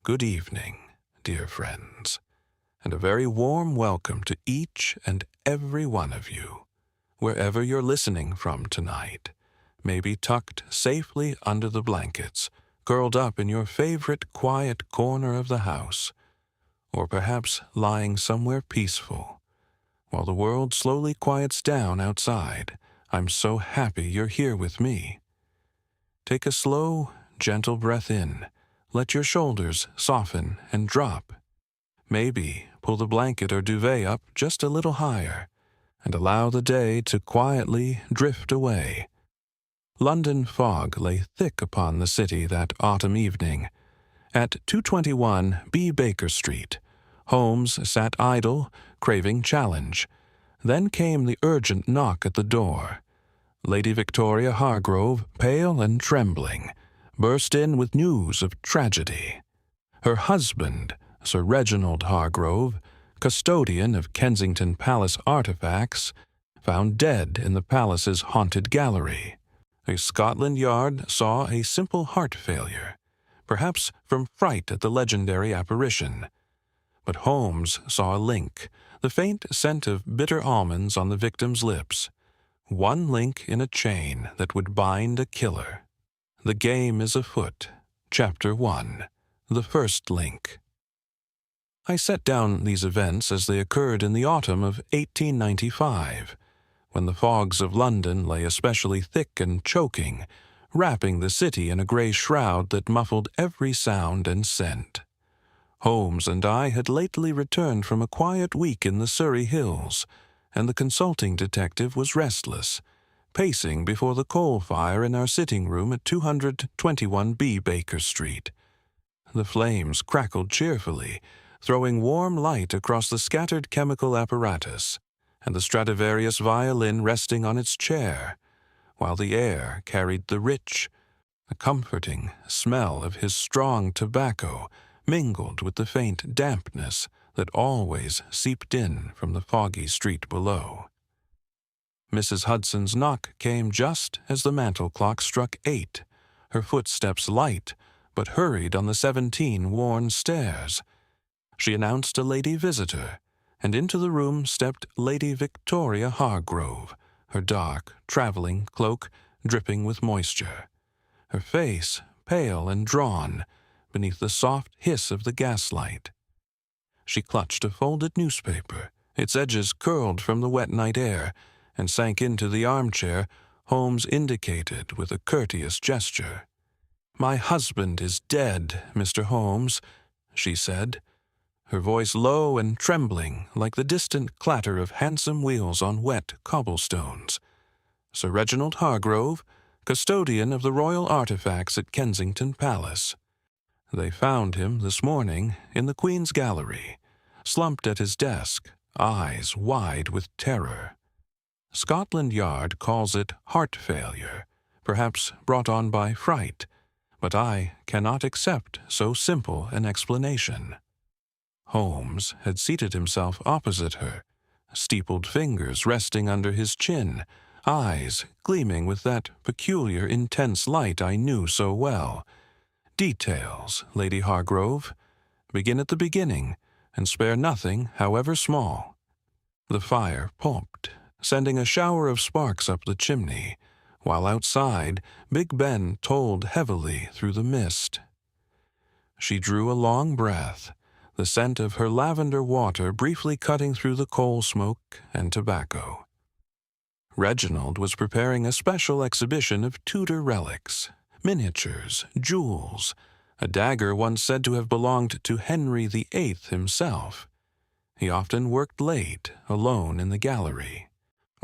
good evening, dear friends, and a very warm welcome to each and every one of you, wherever you're listening from tonight, maybe tucked safely under the blankets, curled up in your favorite quiet corner of the house, or perhaps lying somewhere peaceful. While the world slowly quiets down outside, I'm so happy you're here with me. Take a slow, gentle breath in. Let your shoulders soften and drop. Maybe pull the blanket or duvet up just a little higher, and allow the day to quietly drift away. London fog lay thick upon the city that autumn evening. At 221 B. Baker Street, Holmes sat idle, craving challenge. Then came the urgent knock at the door. Lady Victoria Hargrove, pale and trembling, burst in with news of tragedy. Her husband, Sir Reginald Hargrove, custodian of Kensington Palace artifacts, found dead in the palace's haunted gallery. A Scotland Yard saw a simple heart failure, perhaps from fright at the legendary apparition. But Holmes saw a link, the faint scent of bitter almonds on the victim's lips. One link in a chain that would bind a killer. The game is afoot. Chapter 1. The First Link. I set down these events as they occurred in the autumn of 1895, when the fogs of London lay especially thick and choking, wrapping the city in a gray shroud that muffled every sound and scent. Holmes and I had lately returned from a quiet week in the Surrey hills, and the consulting detective was restless, pacing before the coal fire in our sitting room at 221 B. Baker Street. The flames crackled cheerfully, throwing warm light across the scattered chemical apparatus, and the Stradivarius violin resting on its chair, while the air carried the rich, comforting smell of his strong tobacco mingled with the faint dampness that always seeped in from the foggy street below. Mrs. Hudson's knock came just as the mantel clock struck 8, her footsteps light, but hurried on the 17 worn stairs. She announced a lady visitor, and into the room stepped Lady Victoria Hargrove, her dark traveling cloak dripping with moisture, her face pale and drawn beneath the soft hiss of the gaslight. She clutched a folded newspaper, its edges curled from the wet night air, and sank into the armchair Holmes indicated with a courteous gesture. "My husband is dead, Mr. Holmes," she said, her voice low and trembling like the distant clatter of handsome wheels on wet cobblestones. "Sir Reginald Hargrove, custodian of the royal artifacts at Kensington Palace. They found him this morning in the Queen's Gallery, slumped at his desk, eyes wide with terror. Scotland Yard calls it heart failure, perhaps brought on by fright, but I cannot accept so simple an explanation." Holmes had seated himself opposite her, steepled fingers resting under his chin, eyes gleaming with that peculiar intense light I knew so well. "Details, Lady Hargrove. Begin at the beginning, and spare nothing, however small." The fire pulped, sending a shower of sparks up the chimney, while outside Big Ben tolled heavily through the mist. She drew a long breath, the scent of her lavender water briefly cutting through the coal smoke and tobacco. Reginald was preparing a special exhibition of Tudor relics, miniatures, jewels, a dagger once said to have belonged to Henry VIII himself. He often worked late, alone in the gallery.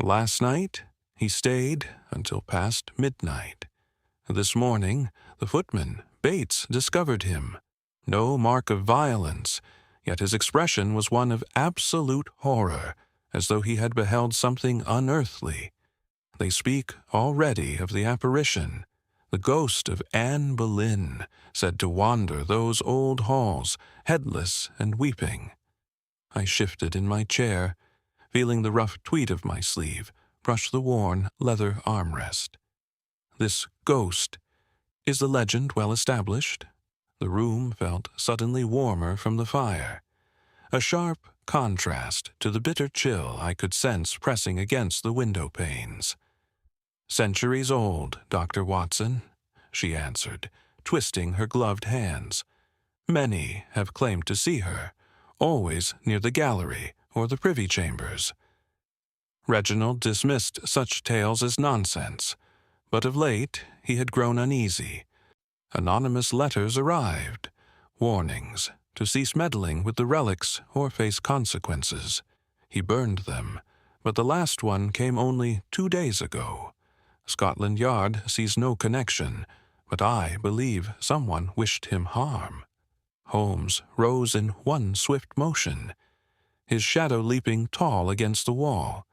Last night, he stayed until past midnight. This morning, the footman, Bates, discovered him. No mark of violence, yet his expression was one of absolute horror, as though he had beheld something unearthly. They speak already of the apparition, the ghost of Anne Boleyn, said to wander those old halls, headless and weeping. I shifted in my chair, feeling the rough tweed of my sleeve brush the worn leather armrest. "This ghost, is the legend well established?" The room felt suddenly warmer from the fire, a sharp contrast to the bitter chill I could sense pressing against the window panes. "Centuries old, Dr. Watson," she answered, twisting her gloved hands. "Many have claimed to see her, always near the gallery or the privy chambers." Reginald dismissed such tales as nonsense, but of late he had grown uneasy. Anonymous letters arrived, warnings to cease meddling with the relics or face consequences. He burned them, but the last one came only 2 days ago. Scotland Yard sees no connection, but I believe someone wished him harm. Holmes rose in one swift motion, his shadow leaping tall against the wall.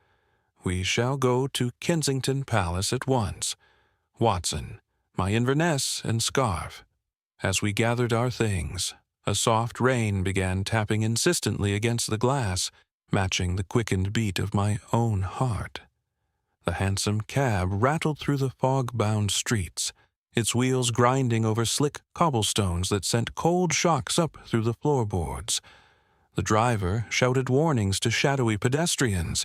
"We shall go to Kensington Palace at once. Watson, my Inverness and scarf." As we gathered our things, a soft rain began tapping insistently against the glass, matching the quickened beat of my own heart. The handsome cab rattled through the fog-bound streets, its wheels grinding over slick cobblestones that sent cold shocks up through the floorboards. The driver shouted warnings to shadowy pedestrians,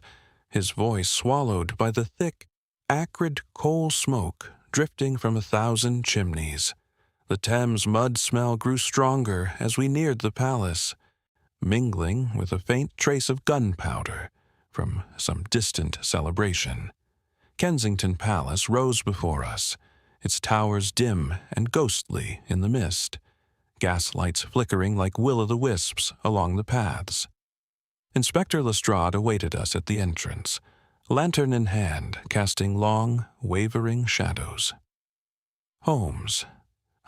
his voice swallowed by the thick, acrid coal smoke drifting from 1,000 chimneys. The Thames mud smell grew stronger as we neared the palace, mingling with a faint trace of gunpowder from some distant celebration. Kensington Palace rose before us, its towers dim and ghostly in the mist, gaslights flickering like will-o'-the-wisps along the paths. Inspector Lestrade awaited us at the entrance, lantern in hand, casting long, wavering shadows. "Holmes,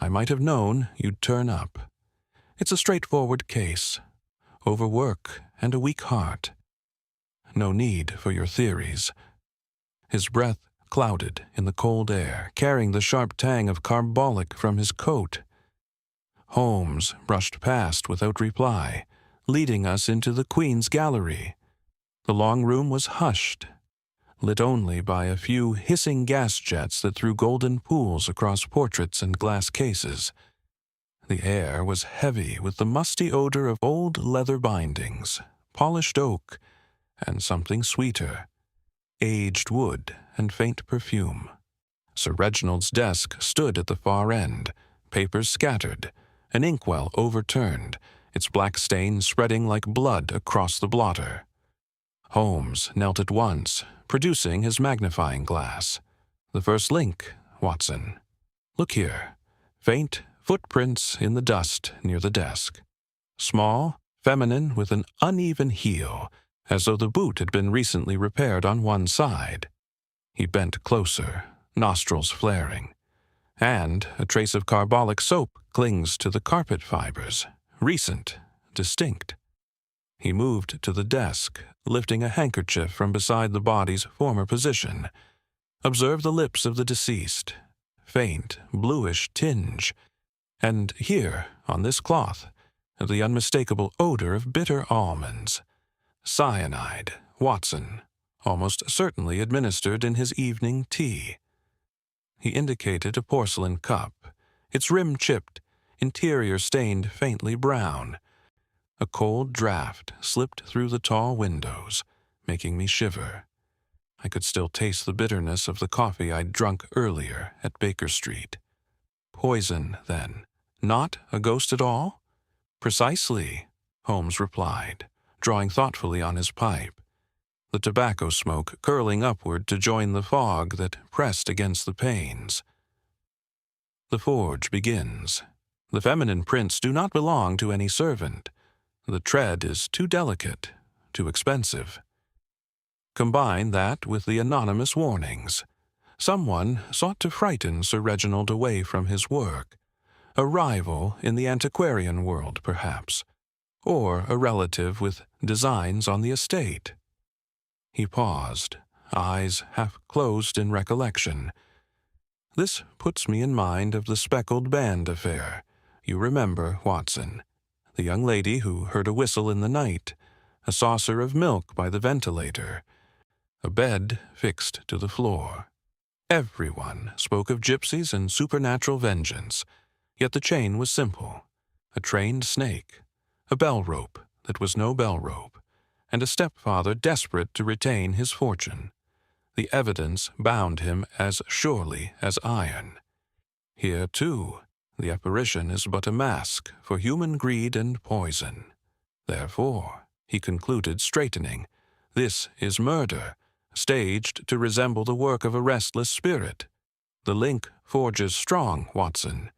I might have known you'd turn up. It's a straightforward case. Overwork and a weak heart. No need for your theories." His breath clouded in the cold air, carrying the sharp tang of carbolic from his coat. Holmes brushed past without reply, leading us into the Queen's Gallery. The long room was hushed, lit only by a few hissing gas jets that threw golden pools across portraits and glass cases. The air was heavy with the musty odor of old leather bindings, polished oak, and something sweeter, aged wood and faint perfume. Sir Reginald's desk stood at the far end, papers scattered, an inkwell overturned, its black stain spreading like blood across the blotter. Holmes knelt at once, producing his magnifying glass. "The first link, Watson. Look here. Faint footprints in the dust near the desk. Small, feminine, with an uneven heel, as though the boot had been recently repaired on one side." He bent closer, nostrils flaring. "And a trace of carbolic soap clings to the carpet fibers, recent, distinct." He moved to the desk, lifting a handkerchief from beside the body's former position. "Observe the lips of the deceased. Faint, bluish tinge. And here, on this cloth, the unmistakable odor of bitter almonds. Cyanide, Watson, almost certainly administered in his evening tea." He indicated a porcelain cup, its rim chipped, interior stained faintly brown. A cold draught slipped through the tall windows, making me shiver. I could still taste the bitterness of the coffee I'd drunk earlier at Baker Street. "Poison, then. Not a ghost at all?" "Precisely," Holmes replied, drawing thoughtfully on his pipe, the tobacco smoke curling upward to join the fog that pressed against the panes. "The forge begins. The feminine prints do not belong to any servant. The tread is too delicate, too expensive. Combine that with the anonymous warnings. Someone sought to frighten Sir Reginald away from his work. A rival in the antiquarian world, perhaps, or a relative with designs on the estate." He paused, eyes half closed in recollection. "This puts me in mind of the speckled band affair. You remember, Watson, the young lady who heard a whistle in the night, a saucer of milk by the ventilator, a bed fixed to the floor. Everyone spoke of gypsies and supernatural vengeance. Yet the chain was simple: a trained snake, a bell rope that was no bell rope, and a stepfather desperate to retain his fortune. The evidence bound him as surely as iron. Here, too, the apparition is but a mask for human greed and poison. Therefore, he concluded, straightening, this is murder, staged to resemble the work of a restless spirit. The link forges strong, Watson.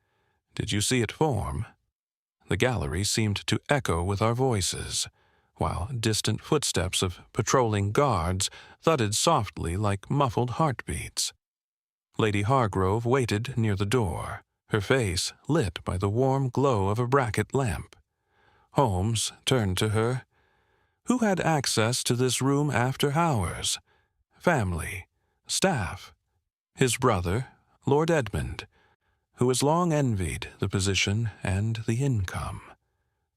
Did you see it form? The gallery seemed to echo with our voices, while distant footsteps of patrolling guards thudded softly like muffled heartbeats. Lady Hargrove waited near the door, her face lit by the warm glow of a bracket lamp. Holmes turned to her. Who had access to this room after hours? Family, staff. His brother, Lord Edmund, who has long envied the position and the income,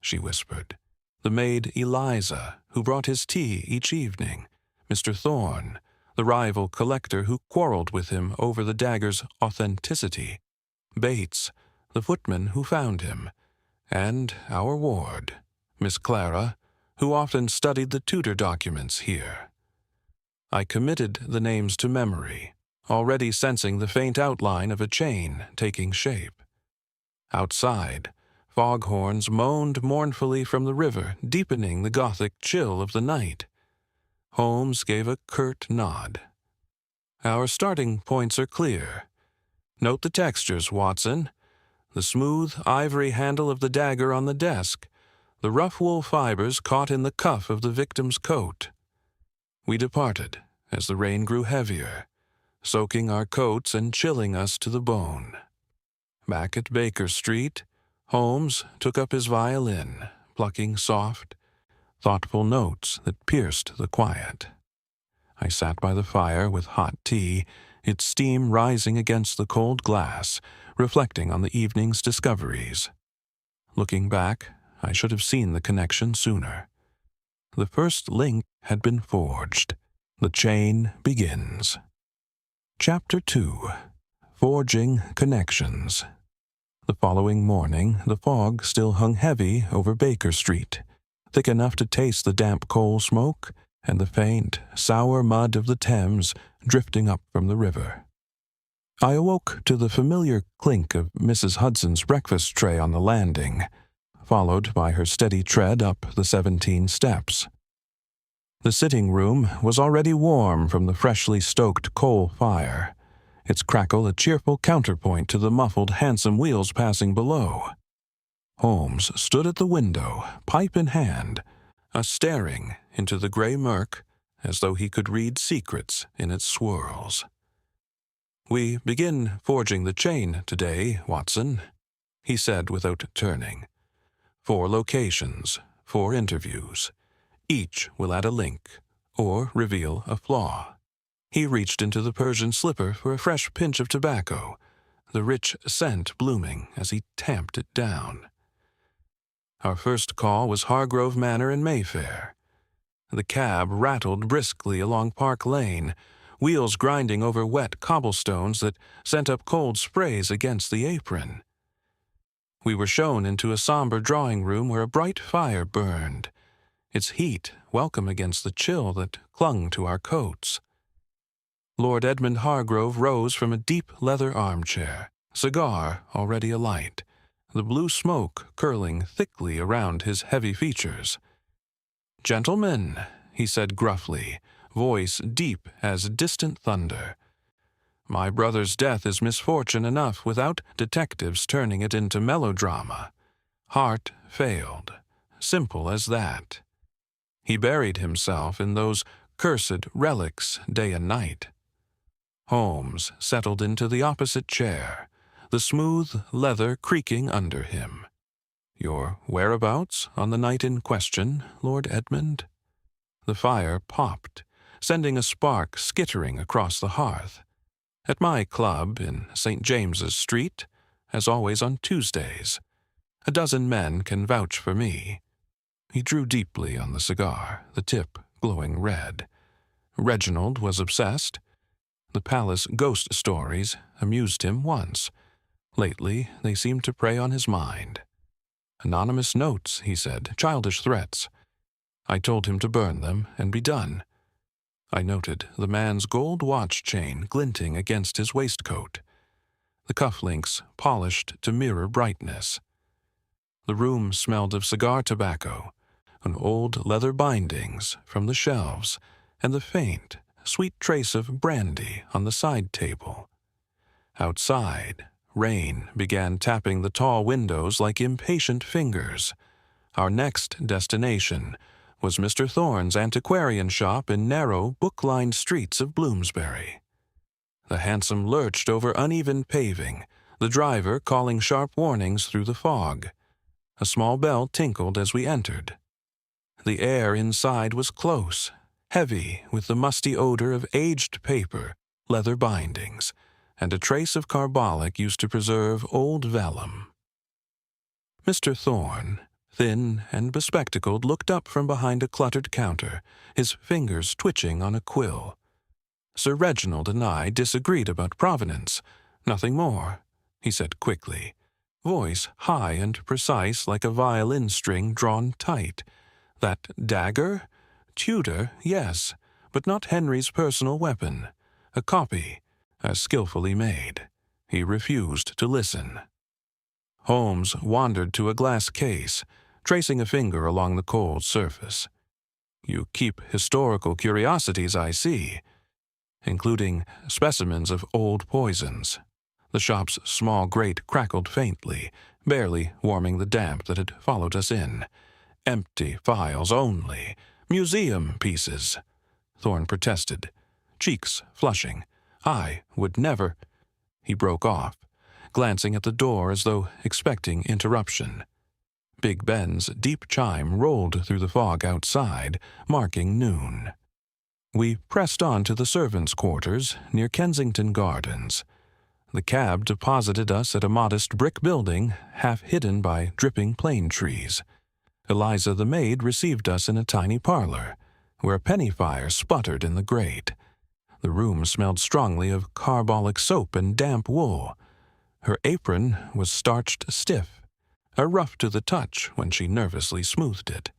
she whispered. The maid Eliza, who brought his tea each evening. Mr. Thorne, the rival collector who quarreled with him over the dagger's authenticity. Bates, the footman who found him. And our ward, Miss Clara, who often studied the Tudor documents here. I committed the names to memory, already sensing the faint outline of a chain taking shape. Outside, foghorns moaned mournfully from the river, deepening the gothic chill of the night. Holmes gave a curt nod. Our starting points are clear. Note the textures, Watson. The smooth ivory handle of the dagger on the desk, the rough wool fibers caught in the cuff of the victim's coat. We departed as the rain grew heavier, soaking our coats and chilling us to the bone. Back at Baker Street, Holmes took up his violin, plucking soft, thoughtful notes that pierced the quiet. I sat by the fire with hot tea, its steam rising against the cold glass, reflecting on the evening's discoveries. Looking back, I should have seen the connection sooner. The first link had been forged. The chain begins. Chapter 2. Forging Connections. The following morning, the fog still hung heavy over Baker Street, thick enough to taste the damp coal smoke and the faint, sour mud of the Thames drifting up from the river. I awoke to the familiar clink of Mrs. Hudson's breakfast tray on the landing, followed by her steady tread up the 17 steps. The sitting room was already warm from the freshly stoked coal fire, its crackle a cheerful counterpoint to the muffled hansom wheels passing below. Holmes stood at the window, pipe in hand, staring into the gray murk as though he could read secrets in its swirls. "We begin forging the chain today, Watson," he said without turning. 4 locations, 4 interviews. Each will add a link, or reveal a flaw. He reached into the Persian slipper for a fresh pinch of tobacco, the rich scent blooming as he tamped it down. Our first call was Hargrove Manor in Mayfair. The cab rattled briskly along Park Lane, wheels grinding over wet cobblestones that sent up cold sprays against the apron. We were shown into a somber drawing room where a bright fire burned, its heat welcome against the chill that clung to our coats. Lord Edmund Hargrove rose from a deep leather armchair, cigar already alight, the blue smoke curling thickly around his heavy features. "Gentlemen," he said gruffly, voice deep as distant thunder, "my brother's death is misfortune enough without detectives turning it into melodrama. Heart failed, simple as that. He buried himself in those cursed relics day and night." Holmes settled into the opposite chair, the smooth leather creaking under him. "Your whereabouts on the night in question, Lord Edmund?" The fire popped, sending a spark skittering across the hearth. "At my club in St. James's Street, as always on Tuesdays. A dozen men can vouch for me." He drew deeply on the cigar, the tip glowing red. Reginald was obsessed. The palace ghost stories amused him once. Lately, they seemed to prey on his mind. Anonymous notes, he said, childish threats. I told him to burn them and be done. I noted the man's gold watch chain glinting against his waistcoat, the cufflinks polished to mirror brightness. The room smelled of cigar tobacco, and old leather bindings from the shelves, and the faint, sweet trace of brandy on the side table. Outside, rain began tapping the tall windows like impatient fingers. Our next destination was Mr. Thorne's antiquarian shop in narrow, book-lined streets of Bloomsbury. The hansom lurched over uneven paving, the driver calling sharp warnings through the fog. A small bell tinkled as we entered. The air inside was close, heavy with the musty odor of aged paper, leather bindings, and a trace of carbolic used to preserve old vellum. Mr. Thorne, thin and bespectacled, looked up from behind a cluttered counter, his fingers twitching on a quill. Sir Reginald and I disagreed about provenance. Nothing more, he said quickly, voice high and precise like a violin string drawn tight. That dagger? Tudor, yes, but not Henry's personal weapon. A copy, as skillfully made. He refused to listen. Holmes wandered to a glass case, tracing a finger along the cold surface. You keep historical curiosities, I see, including specimens of old poisons. The shop's small grate crackled faintly, barely warming the damp that had followed us in. Empty files only. Museum pieces, Thorne protested, cheeks flushing. I would never. He broke off, glancing at the door as though expecting interruption. Big Ben's deep chime rolled through the fog outside, marking noon. We pressed on to the servants' quarters near Kensington Gardens. The cab deposited us at a modest brick building, half hidden by dripping plane trees. Eliza the maid received us in a tiny parlor, where a penny fire sputtered in the grate. The room smelled strongly of carbolic soap and damp wool. Her apron was starched stiff, a rough to the touch when she nervously smoothed it.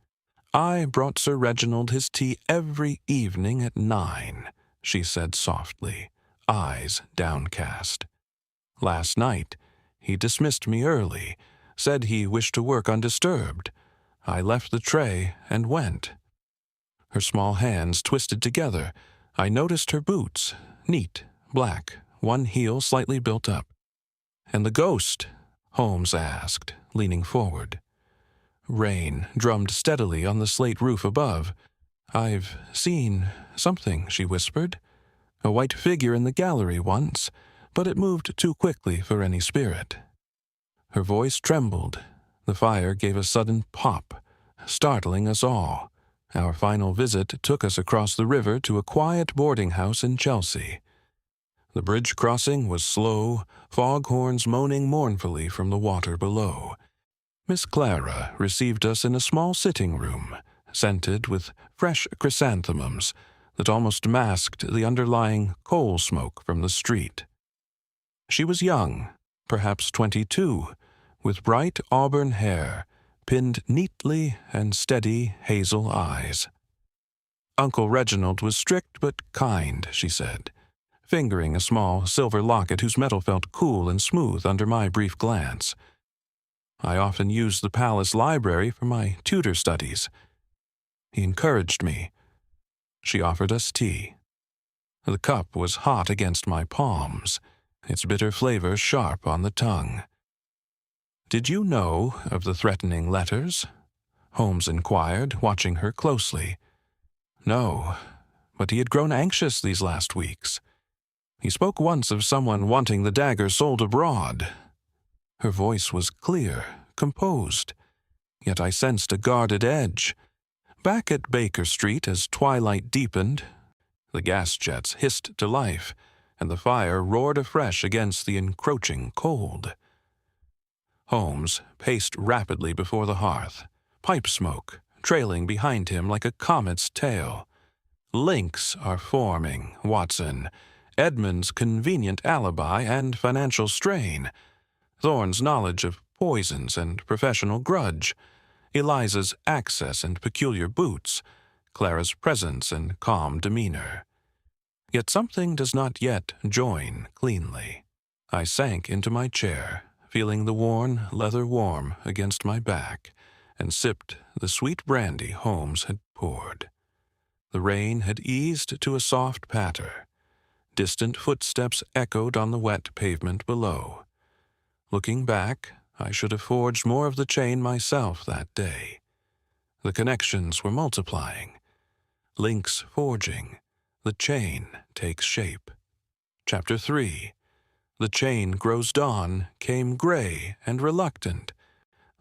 I brought Sir Reginald his tea every evening at 9, she said softly, eyes downcast. Last night, he dismissed me early, said he wished to work undisturbed. I left the tray and went. Her small hands twisted together. I noticed her boots, neat, black, one heel slightly built up. "And the ghost?" Holmes asked, leaning forward. Rain drummed steadily on the slate roof above. "I've seen something," she whispered. "A white figure in the gallery once, but it moved too quickly for any spirit." Her voice trembled. The fire gave a sudden pop, startling us all. Our final visit took us across the river to a quiet boarding house in Chelsea. The bridge crossing was slow, foghorns moaning mournfully from the water below. Miss Clara received us in a small sitting room, scented with fresh chrysanthemums that almost masked the underlying coal smoke from the street. She was young, perhaps 22, with bright auburn hair, pinned neatly and steady hazel eyes. Uncle Reginald was strict but kind, she said, fingering a small silver locket whose metal felt cool and smooth under my brief glance. I often used the palace library for my tutor studies. He encouraged me. She offered us tea. The cup was hot against my palms, its bitter flavor sharp on the tongue. "Did you know of the threatening letters?" Holmes inquired, watching her closely. No, but he had grown anxious these last weeks. He spoke once of someone wanting the dagger sold abroad. Her voice was clear, composed, yet I sensed a guarded edge. Back at Baker Street, as twilight deepened, the gas jets hissed to life, and the fire roared afresh against the encroaching cold. Holmes paced rapidly before the hearth, pipe smoke trailing behind him like a comet's tail. "Links are forming, Watson. Edmund's convenient alibi and financial strain. Thorne's knowledge of poisons and professional grudge, Eliza's access and peculiar boots, Clara's presence and calm demeanor. Yet something does not yet join cleanly. I sank into my chair, feeling the worn leather warm against my back, and sipped the sweet brandy Holmes had poured. The rain had eased to a soft patter. Distant footsteps echoed on the wet pavement below. Looking back, I should have forged more of the chain myself that day. The connections were multiplying. Links forging. The chain takes shape. Chapter 3. The chain grows dawn, came gray and reluctant.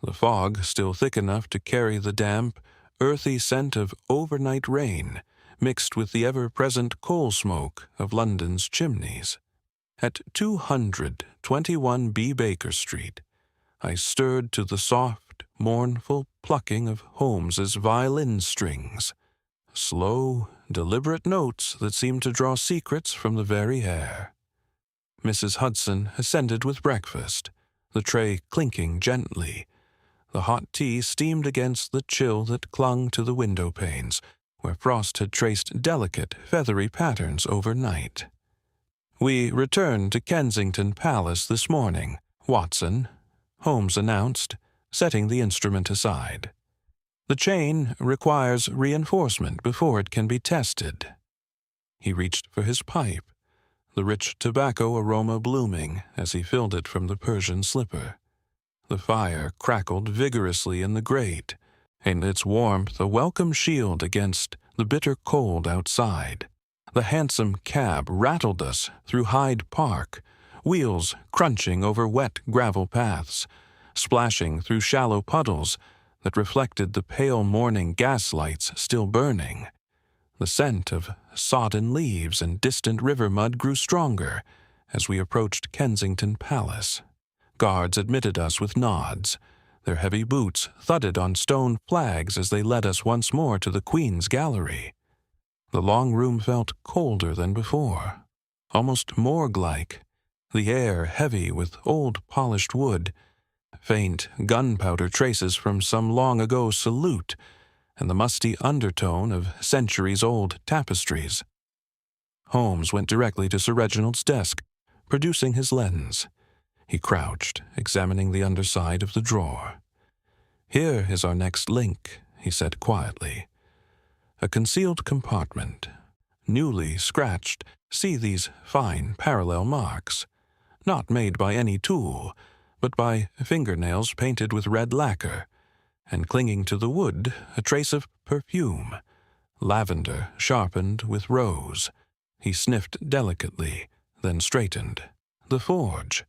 The fog still thick enough to carry the damp, earthy scent of overnight rain, mixed with the ever-present coal smoke of London's chimneys. At 221 B. Baker Street, I stirred to the soft, mournful plucking of Holmes's violin strings, slow, deliberate notes that seemed to draw secrets from the very air. Mrs. Hudson ascended with breakfast, the tray clinking gently. The hot tea steamed against the chill that clung to the window panes, where frost had traced delicate, feathery patterns overnight. "We returned to Kensington Palace this morning, Watson," Holmes announced, setting the instrument aside. "The chain requires reinforcement before it can be tested." He reached for his pipe, the rich tobacco aroma blooming as he filled it from the Persian slipper. The fire crackled vigorously in the grate, and its warmth a welcome shield against the bitter cold outside. The hansom cab rattled us through Hyde Park, wheels crunching over wet gravel paths, splashing through shallow puddles that reflected the pale morning gaslights still burning. The scent of sodden leaves and distant river mud grew stronger as we approached Kensington Palace. Guards admitted us with nods. Their heavy boots thudded on stone flags as they led us once more to the Queen's Gallery. The long room felt colder than before, almost morgue-like, the air heavy with old polished wood, faint gunpowder traces from some long-ago salute, and the musty undertone of centuries-old tapestries. Holmes went directly to Sir Reginald's desk, producing his lens. He crouched, examining the underside of the drawer. "Here is our next link," he said quietly. "A concealed compartment. Newly scratched, see these fine parallel marks. Not made by any tool, but by fingernails painted with red lacquer, and clinging to the wood a trace of perfume, lavender sharpened with rose." He sniffed delicately, then straightened. "The forge.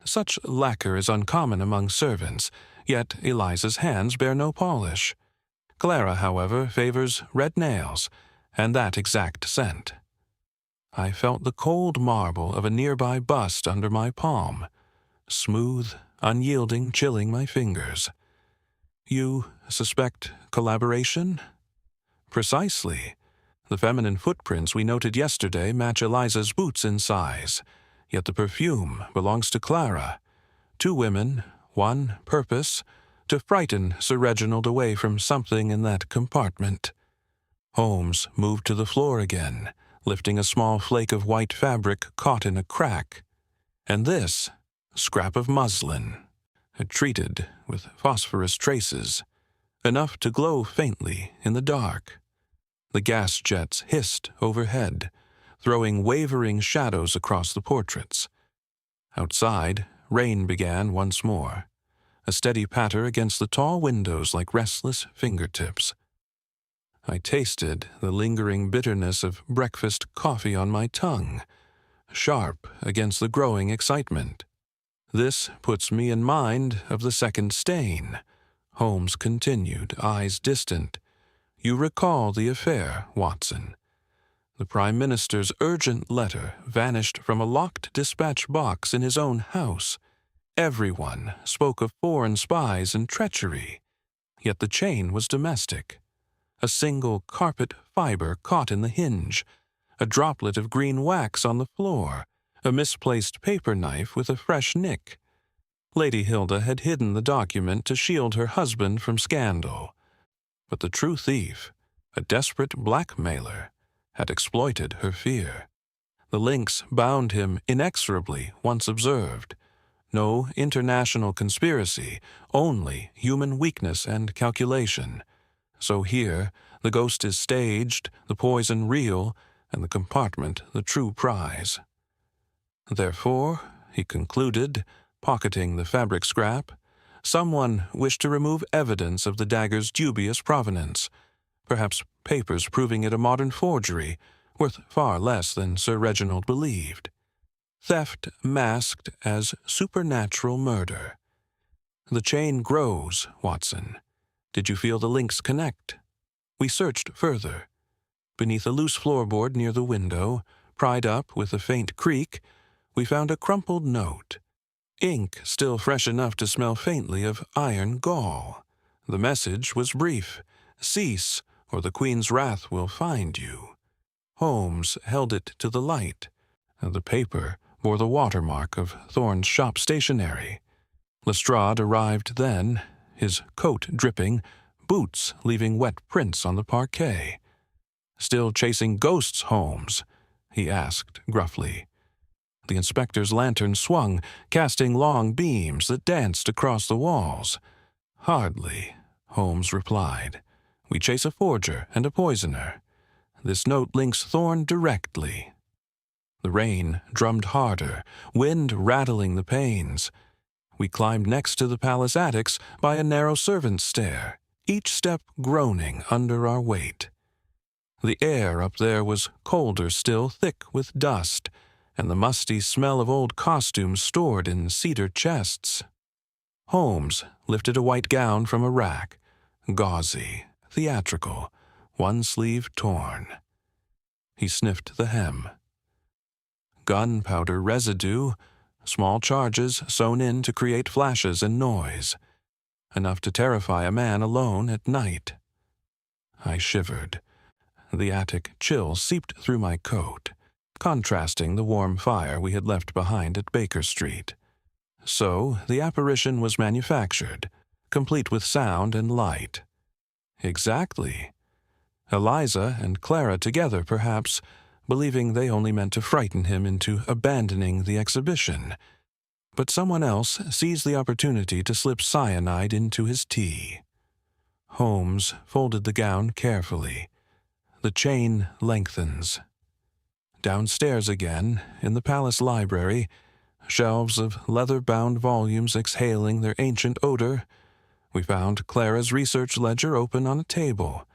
Such lacquer is uncommon among servants, yet Eliza's hands bear no polish. Clara, however, favors red nails, and that exact scent." I felt the cold marble of a nearby bust under my palm, smooth, unyielding, chilling my fingers. "You suspect collaboration?" "Precisely. The feminine footprints we noted yesterday match Eliza's boots in size, yet the perfume belongs to Clara. 2 women, one purpose, to frighten Sir Reginald away from something in that compartment." Holmes moved to the floor again, lifting a small flake of white fabric caught in a crack. "And this scrap of muslin, treated with phosphorus traces, enough to glow faintly in the dark." The gas jets hissed overhead, throwing wavering shadows across the portraits. Outside, rain began once more, a steady patter against the tall windows like restless fingertips. I tasted the lingering bitterness of breakfast coffee on my tongue, sharp against the growing excitement. "This puts me in mind of the second stain," Holmes continued, eyes distant. "You recall the affair, Watson. The Prime Minister's urgent letter vanished from a locked dispatch box in his own house. Everyone spoke of foreign spies and treachery, yet the chain was domestic. A single carpet fiber caught in the hinge, a droplet of green wax on the floor, a misplaced paper knife with a fresh nick. Lady Hilda had hidden the document to shield her husband from scandal. But the true thief, a desperate blackmailer, had exploited her fear. The links bound him inexorably once observed. No international conspiracy, only human weakness and calculation. So here, the ghost is staged, the poison real, and the compartment the true prize. Therefore, he concluded, pocketing the fabric scrap, someone wished to remove evidence of the dagger's dubious provenance, perhaps papers proving it a modern forgery, worth far less than Sir Reginald believed. Theft masked as supernatural murder. The chain grows, Watson. Did you feel the links connect? We searched further. Beneath a loose floorboard near the window, pried up with a faint creak, we found a crumpled note. Ink still fresh enough to smell faintly of iron gall. The message was brief. Cease, or the Queen's wrath will find you. Holmes held it to the light. The paper bore the watermark of Thorne's shop stationery. Lestrade arrived then, his coat dripping, boots leaving wet prints on the parquet. "Still chasing ghosts, Holmes?" he asked gruffly. The inspector's lantern swung, casting long beams that danced across the walls. "Hardly," Holmes replied. "We chase a forger and a poisoner. This note links Thorne directly." The rain drummed harder, wind rattling the panes. We climbed next to the palace attics by a narrow servant's stair, each step groaning under our weight. The air up there was colder still, thick with dust, and the musty smell of old costumes stored in cedar chests. Holmes lifted a white gown from a rack, gauzy, theatrical, one sleeve torn. He sniffed the hem. Gunpowder residue, small charges sewn in to create flashes and noise, enough to terrify a man alone at night. I shivered. The attic chill seeped through my coat, contrasting the warm fire we had left behind at Baker Street. So the apparition was manufactured, complete with sound and light. Exactly. Eliza and Clara together, perhaps, believing they only meant to frighten him into abandoning the exhibition. But someone else seized the opportunity to slip cyanide into his tea. Holmes folded the gown carefully. The chain lengthens. Downstairs again, in the palace library, shelves of leather-bound volumes exhaling their ancient odor, we found Clara's research ledger open on a table.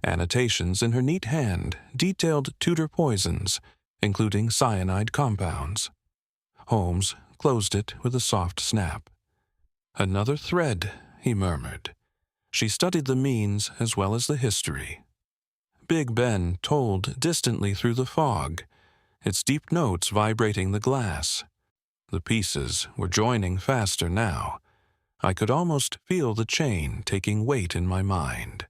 Annotations in her neat hand detailed Tudor poisons, including cyanide compounds. Holmes closed it with a soft snap. "Another thread," he murmured. She studied the means as well as the history. Big Ben tolled distantly through the fog, its deep notes vibrating the glass. The pieces were joining faster now. I could almost feel the chain taking weight in my mind.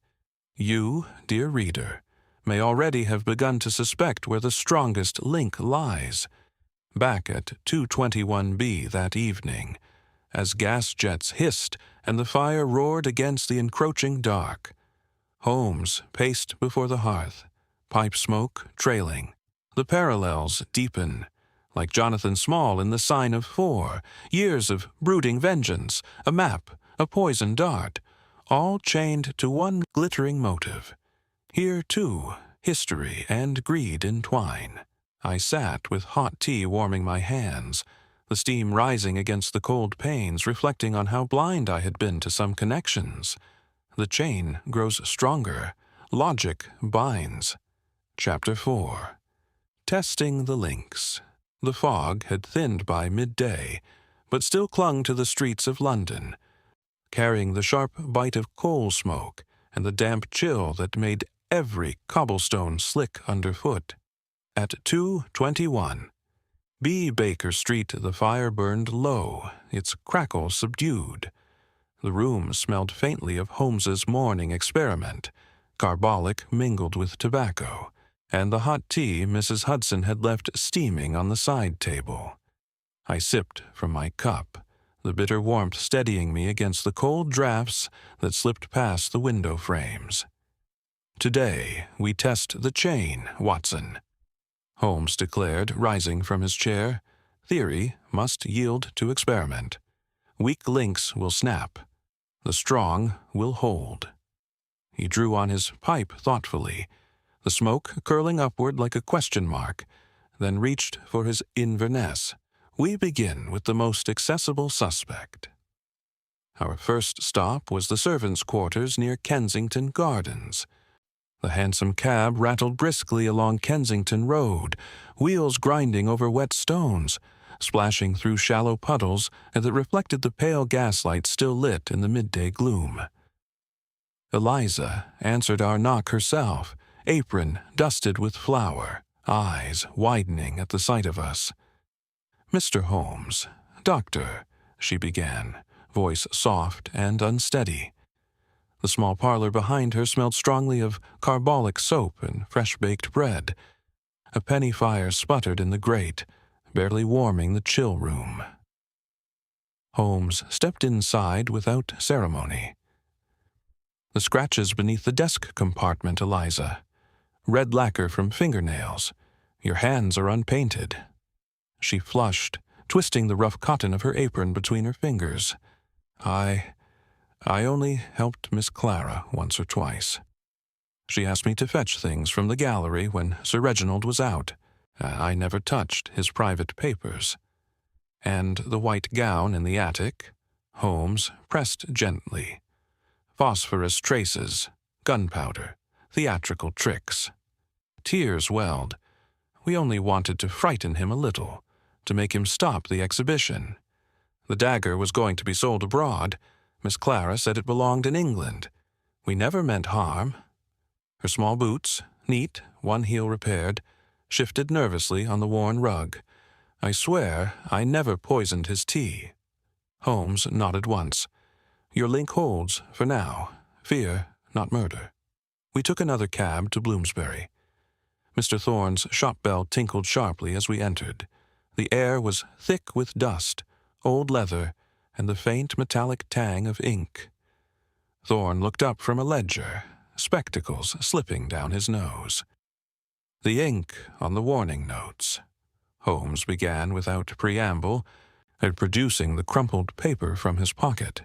You, dear reader, may already have begun to suspect where the strongest link lies. Back at 221B that evening, as gas jets hissed and the fire roared against the encroaching dark, Holmes paced before the hearth, pipe smoke trailing. The parallels deepen, like Jonathan Small in The Sign of 4, years of brooding vengeance, a map, a poisoned dart, all chained to one glittering motive. Here, too, history and greed entwine. I sat with hot tea warming my hands, the steam rising against the cold panes, reflecting on how blind I had been to some connections. The chain grows stronger. Logic binds. Chapter 4. Testing the links. The fog had thinned by midday, but still clung to the streets of London, carrying the sharp bite of coal smoke and the damp chill that made every cobblestone slick underfoot. At 2:21, B. Baker Street, the fire burned low, its crackle subdued. The room smelled faintly of Holmes's morning experiment, carbolic mingled with tobacco, and the hot tea Mrs. Hudson had left steaming on the side table. I sipped from my cup, the bitter warmth steadying me against the cold drafts that slipped past the window frames. "Today, we test the chain, Watson," Holmes declared, rising from his chair. "Theory must yield to experiment. Weak links will snap. The strong will hold." He drew on his pipe thoughtfully, the smoke curling upward like a question mark, then reached for his Inverness. "We begin with the most accessible suspect." Our first stop was the servants' quarters near Kensington Gardens. The hansom cab rattled briskly along Kensington Road, wheels grinding over wet stones, splashing through shallow puddles that reflected the pale gaslight still lit in the midday gloom. Eliza answered our knock herself, apron dusted with flour, eyes widening at the sight of us. "Mr. Holmes, Doctor," she began, voice soft and unsteady. The small parlor behind her smelled strongly of carbolic soap and fresh-baked bread. A penny fire sputtered in the grate, barely warming the chill room. Holmes stepped inside without ceremony. "The scratches beneath the desk compartment, Eliza. Red lacquer from fingernails. Your hands are unpainted." She flushed, twisting the rough cotton of her apron between her fingers. I only helped Miss Clara once or twice. She asked me to fetch things from the gallery when Sir Reginald was out. I never touched his private papers. And the white gown in the attic," Holmes pressed gently. "Phosphorus traces, gunpowder, theatrical tricks." Tears welled. We only wanted to frighten him a little, to make him stop the exhibition. The dagger was going to be sold abroad. Miss Clara said it belonged in England. We never meant harm. Her small boots, neat, one heel repaired, shifted nervously on the worn rug. "I swear I never poisoned his tea." Holmes nodded once. "Your link holds, for now. Fear, not murder." We took another cab to Bloomsbury. Mr. Thorne's shop bell tinkled sharply as we entered. The air was thick with dust, old leather, and the faint metallic tang of ink. Thorne looked up from a ledger, spectacles slipping down his nose. "The ink on the warning notes," Holmes began without preamble, producing the crumpled paper from his pocket.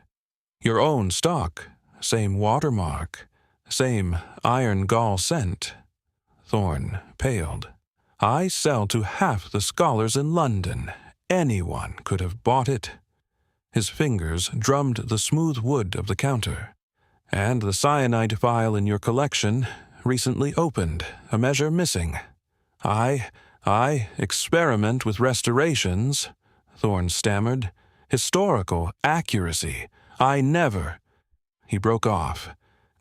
"Your own stock, same watermark, same iron gall scent." Thorne paled. "I sell to half the scholars in London. Anyone could have bought it." His fingers drummed the smooth wood of the counter. "And the cyanide vial in your collection, recently opened, a measure missing. I experiment with restorations," Thorne stammered. "Historical accuracy. I never—" He broke off,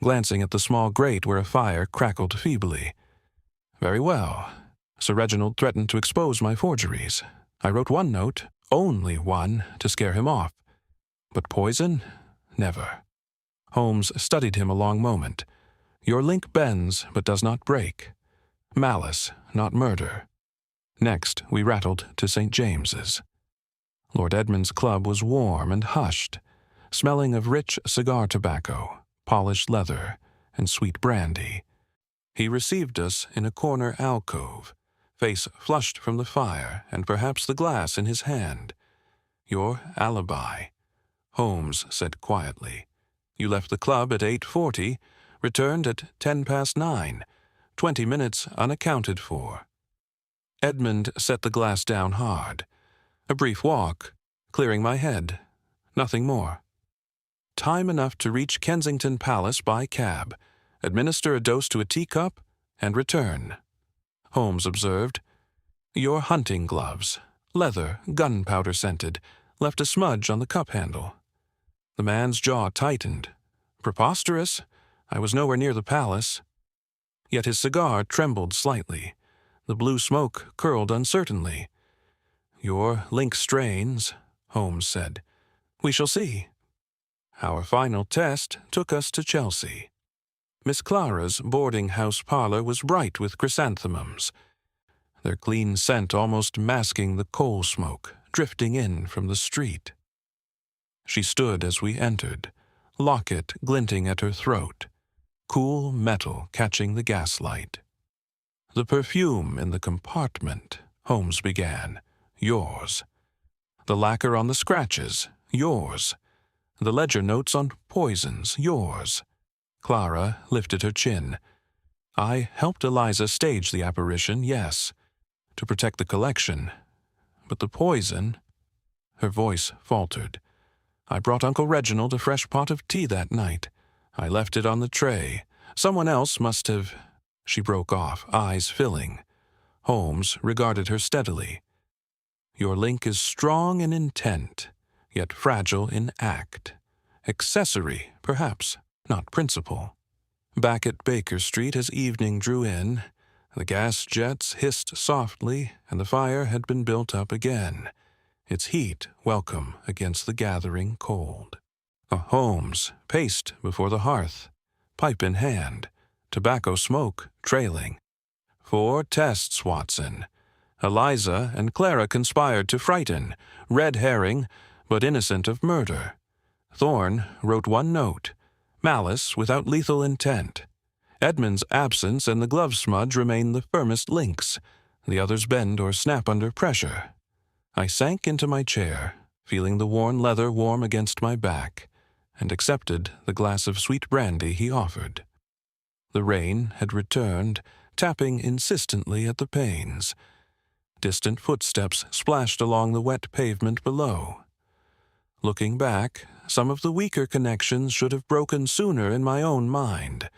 glancing at the small grate where a fire crackled feebly. "Very well. Sir Reginald threatened to expose my forgeries. I wrote one note, only one, to scare him off. But poison? Never." Holmes studied him a long moment. "Your link bends but does not break. Malice, not murder." Next, we rattled to St. James's. Lord Edmund's club was warm and hushed, smelling of rich cigar tobacco, polished leather, and sweet brandy. He received us in a corner alcove, face flushed from the fire and perhaps the glass in his hand. "Your alibi," Holmes said quietly. "You left the club at 8:40, returned at 9:10, 20 minutes unaccounted for." Edmund set the glass down hard. "A brief walk, clearing my head. Nothing more. Time enough to reach Kensington Palace by cab, administer a dose to a teacup, and return." Holmes observed. "Your hunting gloves, leather, gunpowder scented, left a smudge on the cup handle." The man's jaw tightened. Preposterous. I was nowhere near the palace. Yet his cigar trembled slightly. The blue smoke curled uncertainly. "Your link strains," Holmes said. "We shall see." Our final test took us to Chelsea. Miss Clara's boarding-house parlor was bright with chrysanthemums, their clean scent almost masking the coal smoke drifting in from the street. She stood as we entered, locket glinting at her throat, cool metal catching the gaslight. "The perfume in the compartment," Holmes began. "Yours. The lacquer on the scratches. Yours. The ledger notes on poisons. Yours." Clara lifted her chin. "I helped Eliza stage the apparition, yes, to protect the collection. But the poison—" Her voice faltered. "I brought Uncle Reginald a fresh pot of tea that night. I left it on the tray. Someone else must have—" She broke off, eyes filling. Holmes regarded her steadily. "Your link is strong in intent, yet fragile in act. Accessory, perhaps, not principal." Back at Baker Street as evening drew in, the gas jets hissed softly and the fire had been built up again, its heat welcome against the gathering cold. Holmes paced before the hearth, pipe in hand, tobacco smoke trailing. 4 tests, Watson. Eliza and Clara conspired to frighten, red herring, but innocent of murder. Thorne wrote 1 note, malice without lethal intent. Edmund's absence and the glove smudge remain the firmest links. The others bend or snap under pressure. I sank into my chair, feeling the worn leather warm against my back, and accepted the glass of sweet brandy he offered. The rain had returned, tapping insistently at the panes. Distant footsteps splashed along the wet pavement below. Looking back, some of the weaker connections should have broken sooner in my own mind.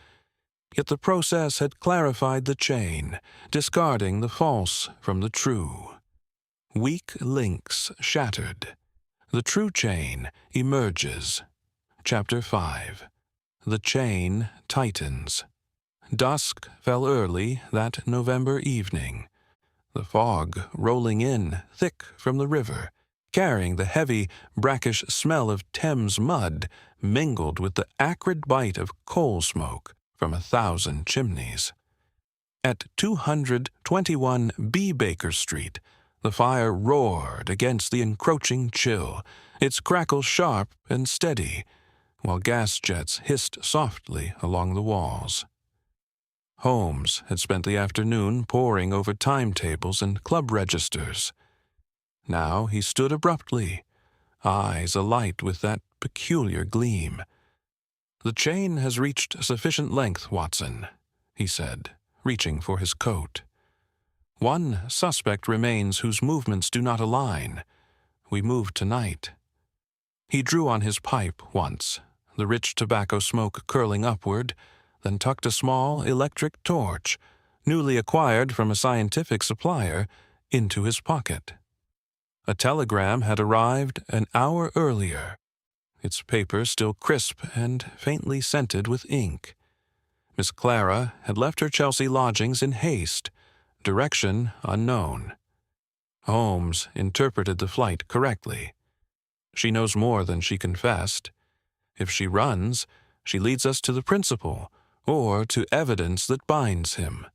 Yet the process had clarified the chain, discarding the false from the true. Weak links shattered. The true chain emerges. Chapter 5. The chain tightens. Dusk fell early that November evening. The fog rolling in thick from the river, carrying the heavy, brackish smell of Thames mud, mingled with the acrid bite of coal smoke from 1,000 chimneys. At 221 B. Baker Street, the fire roared against the encroaching chill, its crackle sharp and steady, while gas jets hissed softly along the walls. Holmes had spent the afternoon poring over timetables and club registers. Now he stood abruptly, eyes alight with that peculiar gleam. "The chain has reached sufficient length, Watson," he said, reaching for his coat. "One suspect remains whose movements do not align. We move tonight." He drew on his pipe once, the rich tobacco smoke curling upward, then tucked a small electric torch, newly acquired from a scientific supplier, into his pocket. A telegram had arrived an hour earlier, its paper still crisp and faintly scented with ink. Miss Clara had left her Chelsea lodgings in haste, direction unknown. Holmes interpreted the flight correctly. She knows more than she confessed. If she runs, she leads us to the principal, or to evidence that binds him.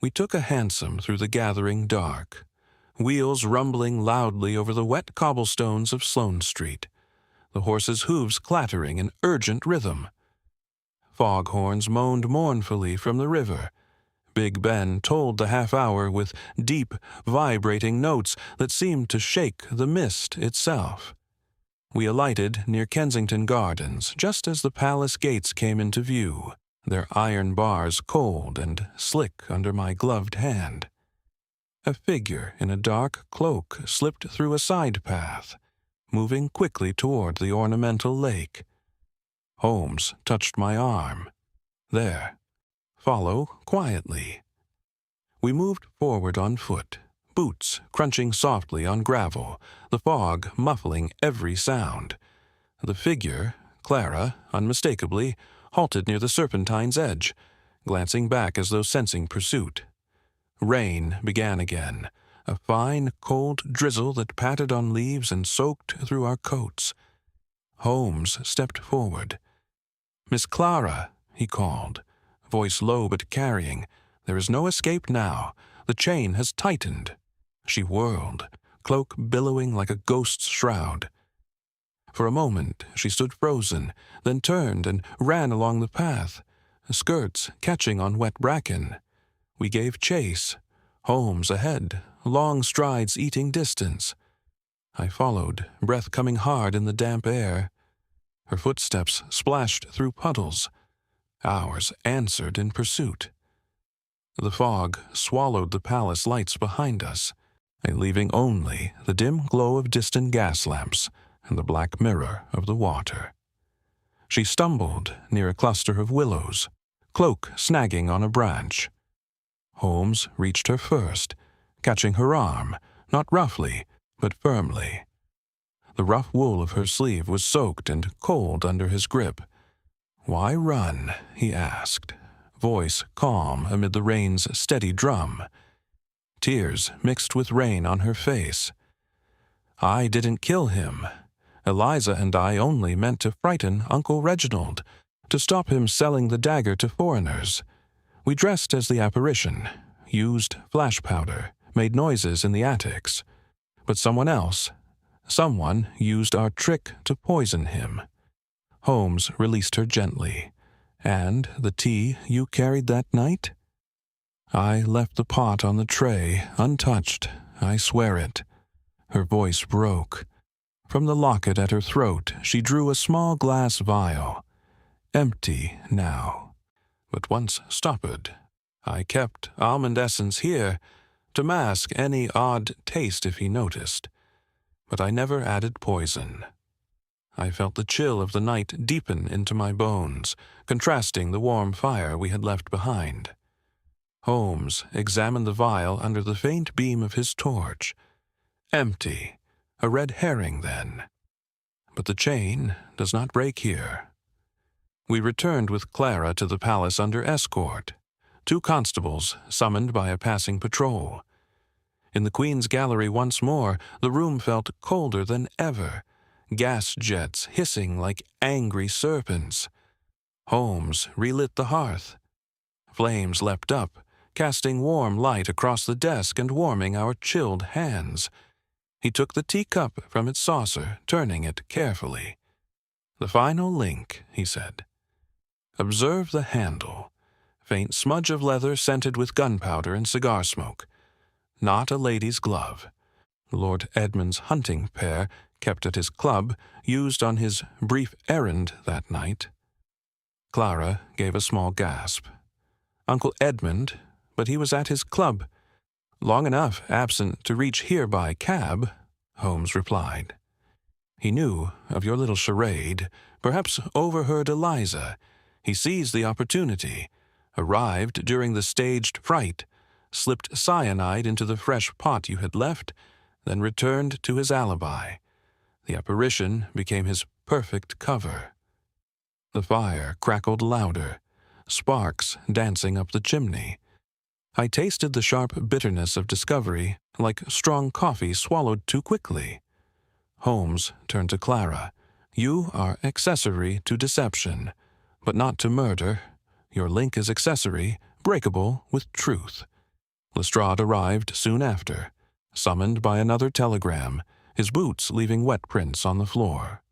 We took a hansom through the gathering dark, wheels rumbling loudly over the wet cobblestones of Sloane Street, the horses' hooves clattering in urgent rhythm. Foghorns moaned mournfully from the river. Big Ben tolled the half-hour with deep, vibrating notes that seemed to shake the mist itself. We alighted near Kensington Gardens just as the palace gates came into view, their iron bars cold and slick under my gloved hand. A figure in a dark cloak slipped through a side path, moving quickly toward the ornamental lake. Holmes touched my arm. "There. Follow quietly." We moved forward on foot, boots crunching softly on gravel, the fog muffling every sound. The figure, Clara, unmistakably, halted near the Serpentine's edge, glancing back as though sensing pursuit. Rain began again, a fine, cold drizzle that pattered on leaves and soaked through our coats. Holmes stepped forward. "Miss Clara," he called, voice low but carrying. "There is no escape now. The chain has tightened." She whirled, cloak billowing like a ghost's shroud. For a moment she stood frozen, then turned and ran along the path, skirts catching on wet bracken. We gave chase, Holmes ahead, long strides eating distance. I followed, breath coming hard in the damp air. Her footsteps splashed through puddles. Ours answered in pursuit. The fog swallowed the palace lights behind us, leaving only the dim glow of distant gas lamps and the black mirror of the water. She stumbled near a cluster of willows, cloak snagging on a branch. Holmes reached her first, catching her arm, not roughly, but firmly. The rough wool of her sleeve was soaked and cold under his grip. "Why run?" he asked, voice calm amid the rain's steady drum. Tears mixed with rain on her face. "I didn't kill him. Eliza and I only meant to frighten Uncle Reginald, to stop him selling the dagger to foreigners. We dressed as the apparition, used flash powder, made noises in the attics. But someone used our trick to poison him." Holmes released her gently. "And the tea you carried that night?" "I left the pot on the tray, untouched, I swear it." Her voice broke. From the locket at her throat she drew a small glass vial. Empty now, but once stoppered. "I kept almond essence here, to mask any odd taste if he noticed. But I never added poison." I felt the chill of the night deepen into my bones, contrasting the warm fire we had left behind. Holmes examined the vial under the faint beam of his torch. Empty. A red herring, then. But the chain does not break here. We returned with Clara to the palace under escort, 2 constables summoned by a passing patrol. In the Queen's gallery once more, the room felt colder than ever, gas jets hissing like angry serpents. Holmes relit the hearth. Flames leapt up, casting warm light across the desk and warming our chilled hands. He took the teacup from its saucer, turning it carefully. "The final link," he said. "Observe the handle. Faint smudge of leather scented with gunpowder and cigar smoke. Not a lady's glove. Lord Edmund's hunting pair, kept at his club, used on his brief errand that night." Clara gave a small gasp. "Uncle Edmund, but he was at his club. Long enough absent to reach here by cab," Holmes replied. "He knew of your little charade, perhaps overheard Eliza. He seized the opportunity, arrived during the staged fright, slipped cyanide into the fresh pot you had left, then returned to his alibi. The apparition became his perfect cover." The fire crackled louder, sparks dancing up the chimney. I tasted the sharp bitterness of discovery, like strong coffee swallowed too quickly. Holmes turned to Clara. "You are accessory to deception, but not to murder. Your link is accessory, breakable with truth." Lestrade arrived soon after, summoned by another telegram, his boots leaving wet prints on the floor.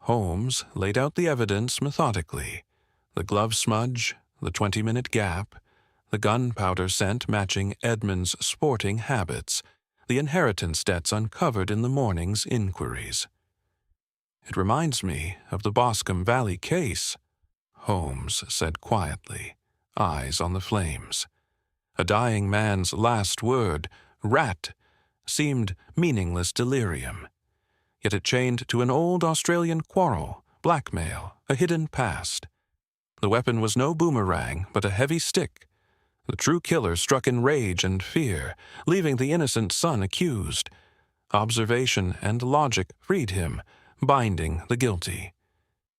Holmes laid out the evidence methodically. The glove smudge, the 20-minute gap, the gunpowder scent matching Edmund's sporting habits, the inheritance debts uncovered in the morning's inquiries. "It reminds me of the Boscombe Valley case," Holmes said quietly, eyes on the flames. A dying man's last word, "rat," seemed meaningless delirium. Yet it chained to an old Australian quarrel, blackmail, a hidden past. The weapon was no boomerang, but a heavy stick. The true killer struck in rage and fear, leaving the innocent son accused. Observation and logic freed him, binding the guilty.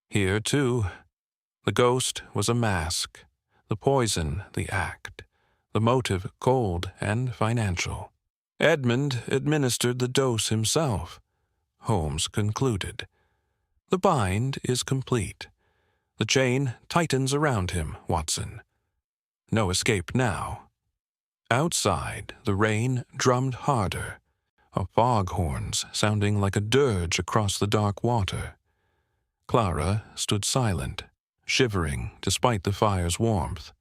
Here, too, the ghost was a mask, the poison the act, the motive cold and financial. Edmund administered the dose himself, Holmes concluded. The bind is complete. The chain tightens around him, Watson. No escape now. Outside, the rain drummed harder, a foghorns sounding like a dirge across the dark water. Clara stood silent, shivering despite the fire's warmth.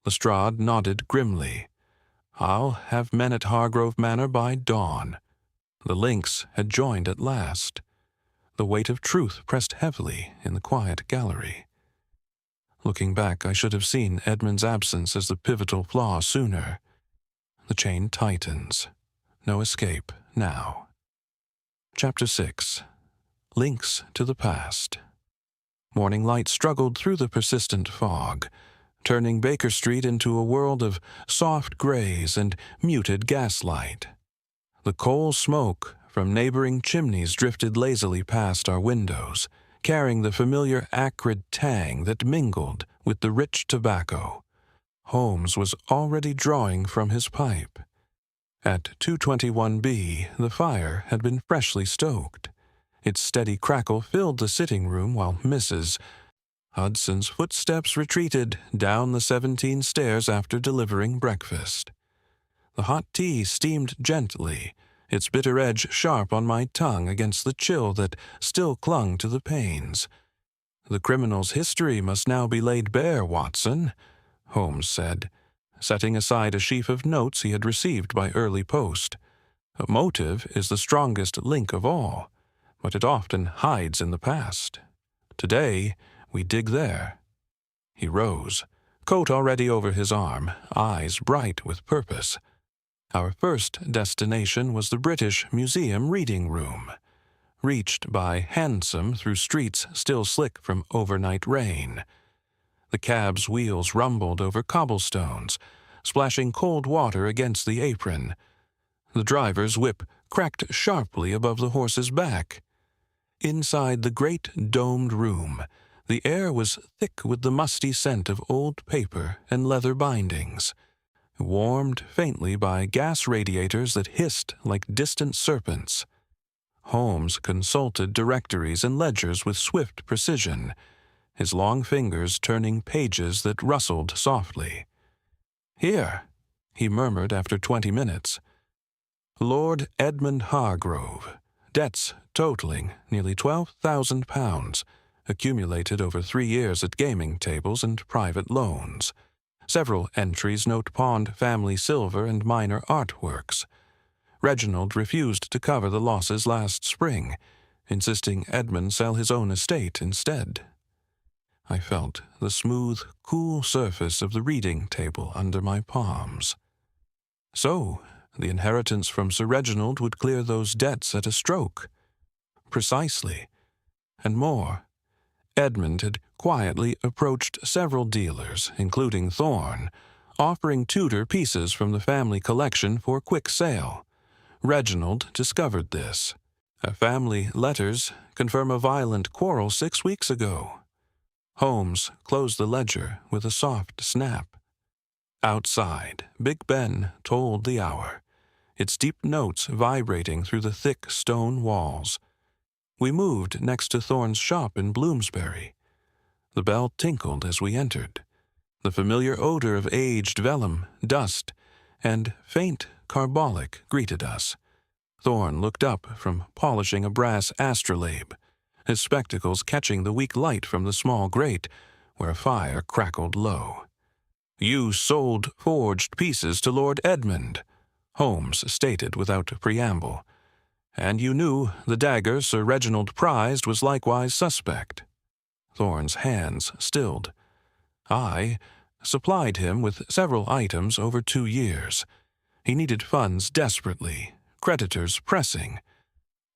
Lestrade nodded grimly. I'll have men at Hargrove Manor by dawn. The lynx had joined at last. The weight of truth pressed heavily in the quiet gallery. Looking back, I should have seen Edmund's absence as the pivotal flaw sooner. The chain tightens. No escape now. Chapter 6. Links to the Past. Morning light struggled through the persistent fog, turning Baker Street into a world of soft grays and muted gaslight. The coal smoke from neighboring chimneys drifted lazily past our windows, carrying the familiar acrid tang that mingled with the rich tobacco. Holmes was already drawing from his pipe. At 221B, the fire had been freshly stoked. Its steady crackle filled the sitting room while Mrs. Hudson's footsteps retreated down the 17 stairs after delivering breakfast. The hot tea steamed gently, its bitter edge sharp on my tongue against the chill that still clung to the panes. The criminal's history must now be laid bare, Watson, Holmes said, setting aside a sheaf of notes he had received by early post. A motive is the strongest link of all, but it often hides in the past. Today, we dig there. He rose, coat already over his arm, eyes bright with purpose. Our first destination was the British Museum reading room, reached by hansom through streets still slick from overnight rain. The cab's wheels rumbled over cobblestones, splashing cold water against the apron. The driver's whip cracked sharply above the horse's back. Inside the great domed room, the air was thick with the musty scent of old paper and leather bindings, warmed faintly by gas radiators that hissed like distant serpents. Holmes consulted directories and ledgers with swift precision, his long fingers turning pages that rustled softly. "Here," he murmured after 20 minutes. Lord Edmund Hargrove, debts totaling nearly £12,000, accumulated over 3 years at gaming tables and private loans. Several entries note pawned family silver and minor artworks. Reginald refused to cover the losses last spring, insisting Edmund sell his own estate instead. I felt the smooth, cool surface of the reading table under my palms. So, the inheritance from Sir Reginald would clear those debts at a stroke. Precisely. And more. Edmund had quietly approached several dealers, including Thorne, offering Tudor pieces from the family collection for quick sale. Reginald discovered this. Family letters confirm a violent quarrel 6 weeks ago. Holmes closed the ledger with a soft snap. Outside, Big Ben tolled the hour, its deep notes vibrating through the thick stone walls. We moved next to Thorne's shop in Bloomsbury. The bell tinkled as we entered. The familiar odor of aged vellum, dust, and faint carbolic greeted us. Thorne looked up from polishing a brass astrolabe, his spectacles catching the weak light from the small grate, where a fire crackled low. "You sold forged pieces to Lord Edmund," Holmes stated without preamble. "And you knew the dagger Sir Reginald prized was likewise suspect." Thorne's hands stilled. "I supplied him with several items over 2 years. He needed funds desperately, creditors pressing.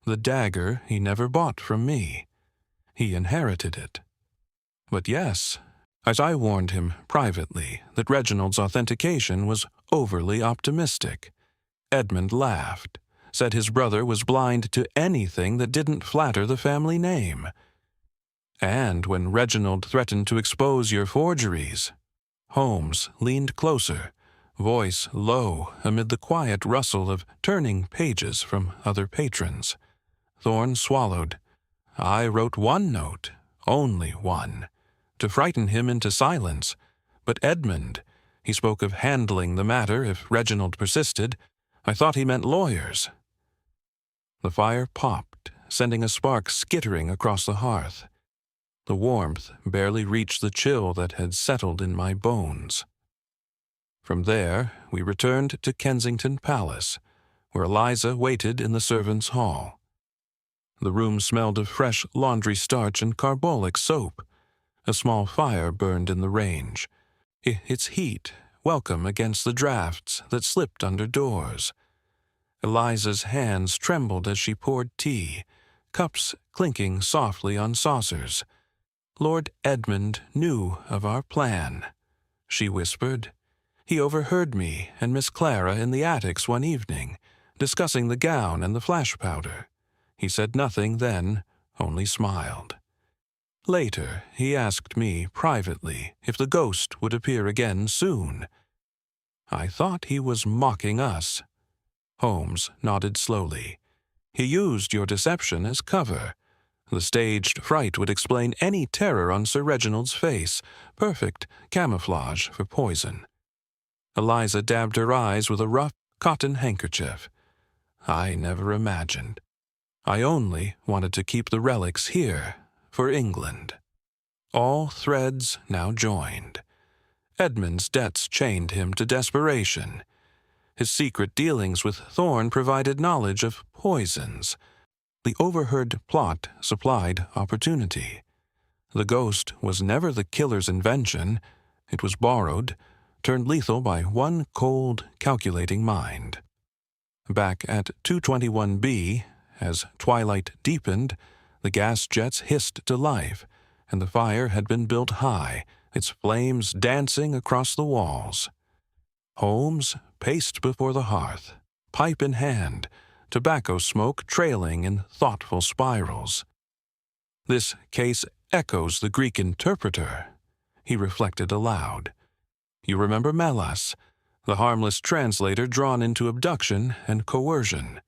The dagger he never bought from me. He inherited it. But yes, as I warned him privately that Reginald's authentication was overly optimistic. Edmund laughed, said his brother was blind to anything that didn't flatter the family name. And when Reginald threatened to expose your forgeries," Holmes leaned closer, voice low amid the quiet rustle of turning pages from other patrons. Thorne swallowed. "I wrote one note, only one, to frighten him into silence. But Edmund, he spoke of handling the matter if Reginald persisted. I thought he meant lawyers." The fire popped, sending a spark skittering across the hearth. The warmth barely reached the chill that had settled in my bones. From there, we returned to Kensington Palace, where Eliza waited in the servants' hall. The room smelled of fresh laundry starch and carbolic soap. A small fire burned in the range, its heat welcome against the drafts that slipped under doors. Eliza's hands trembled as she poured tea, cups clinking softly on saucers. "Lord Edmund knew of our plan," she whispered. "He overheard me and Miss Clara in the attics one evening, discussing the gown and the flash powder. He said nothing then, only smiled. Later, he asked me privately if the ghost would appear again soon. I thought he was mocking us." Holmes nodded slowly. "He used your deception as cover. The staged fright would explain any terror on Sir Reginald's face, perfect camouflage for poison." Eliza dabbed her eyes with a rough cotton handkerchief. "I never imagined. I only wanted to keep the relics here, for England." All threads now joined. Edmund's debts chained him to desperation. His secret dealings with Thorne provided knowledge of poisons. The overheard plot supplied opportunity. The ghost was never the killer's invention. It was borrowed, turned lethal by one cold, calculating mind. Back at 221B, as twilight deepened, the gas jets hissed to life, and the fire had been built high, its flames dancing across the walls. Holmes paced before the hearth, pipe in hand, tobacco smoke trailing in thoughtful spirals. "This case echoes the Greek interpreter," he reflected aloud. "You remember Melas, the harmless translator drawn into abduction and coercion.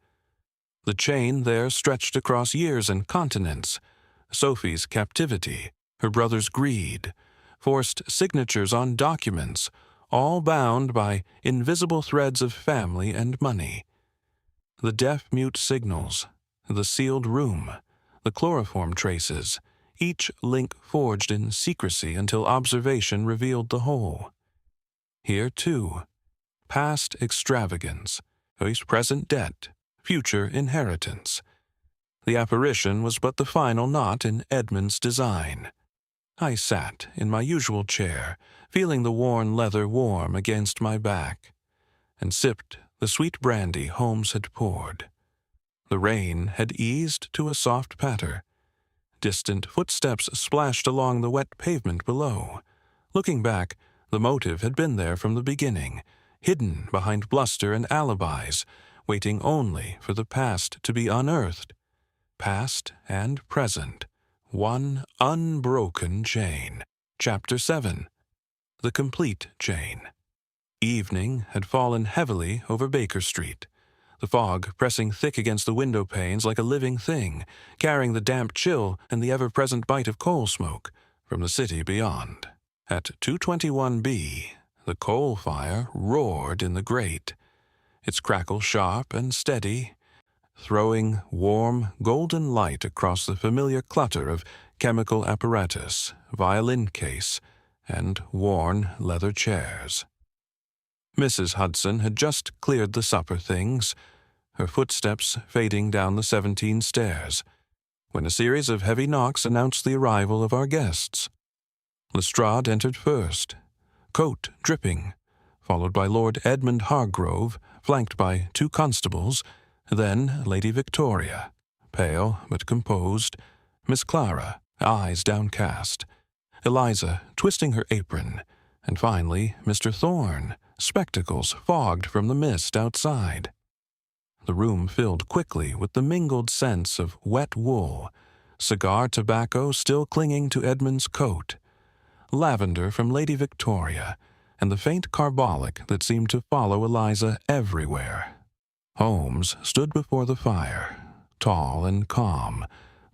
The chain there stretched across years and continents. Sophie's captivity, her brother's greed, forced signatures on documents, all bound by invisible threads of family and money. The deaf-mute signals, the sealed room, the chloroform traces, each link forged in secrecy until observation revealed the whole. Here, too, past extravagance, present debt, future inheritance. The apparition was but the final knot in Edmund's design. I sat in my usual chair, feeling the worn leather warm against my back, and sipped the sweet brandy Holmes had poured. The rain had eased to a soft patter. Distant footsteps splashed along the wet pavement below. Looking back, the motive had been there from the beginning, hidden behind bluster and alibis, waiting only for the past to be unearthed. Past and present, one unbroken chain. Chapter 7. The Complete Chain. Evening had fallen heavily over Baker Street, the fog pressing thick against the window panes like a living thing, carrying the damp chill and the ever-present bite of coal smoke from the city beyond. At 221B, the coal fire roared in the grate, its crackle sharp and steady, throwing warm, golden light across the familiar clutter of chemical apparatus, violin case, and worn leather chairs. Mrs. Hudson had just cleared the supper things, her footsteps fading down the 17 stairs, when a series of heavy knocks announced the arrival of our guests. Lestrade entered first, coat dripping, followed by Lord Edmund Hargrove, flanked by 2 constables, then Lady Victoria, pale but composed, Miss Clara, eyes downcast, Eliza twisting her apron, and finally Mr. Thorne, spectacles fogged from the mist outside. The room filled quickly with the mingled scents of wet wool, cigar tobacco still clinging to Edmund's coat, lavender from Lady Victoria, and the faint carbolic that seemed to follow Eliza everywhere. Holmes stood before the fire, tall and calm,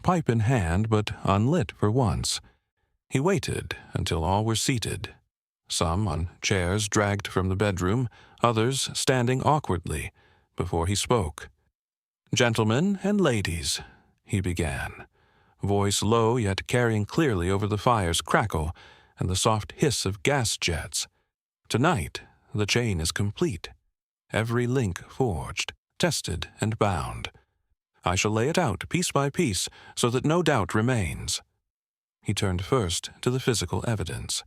pipe in hand but unlit for once. He waited until all were seated, some on chairs dragged from the bedroom, others standing awkwardly, before he spoke. "Gentlemen and ladies," he began, voice low yet carrying clearly over the fire's crackle and the soft hiss of gas jets. "Tonight, the chain is complete. Every link forged, tested, and bound. I shall lay it out piece by piece so that no doubt remains." He turned first to the physical evidence.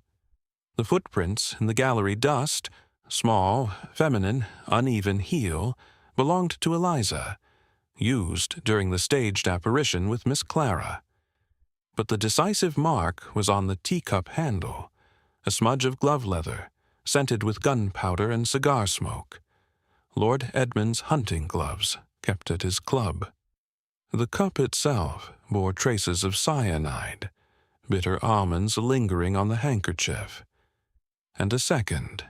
The footprints in the gallery dust, small, feminine, uneven heel, belonged to Eliza, used during the staged apparition with Miss Clara. But the decisive mark was on the teacup handle, a smudge of glove leather, scented with gunpowder and cigar smoke. Lord Edmund's hunting gloves, kept at his club. The cup itself bore traces of cyanide, bitter almonds lingering on the handkerchief. And a second,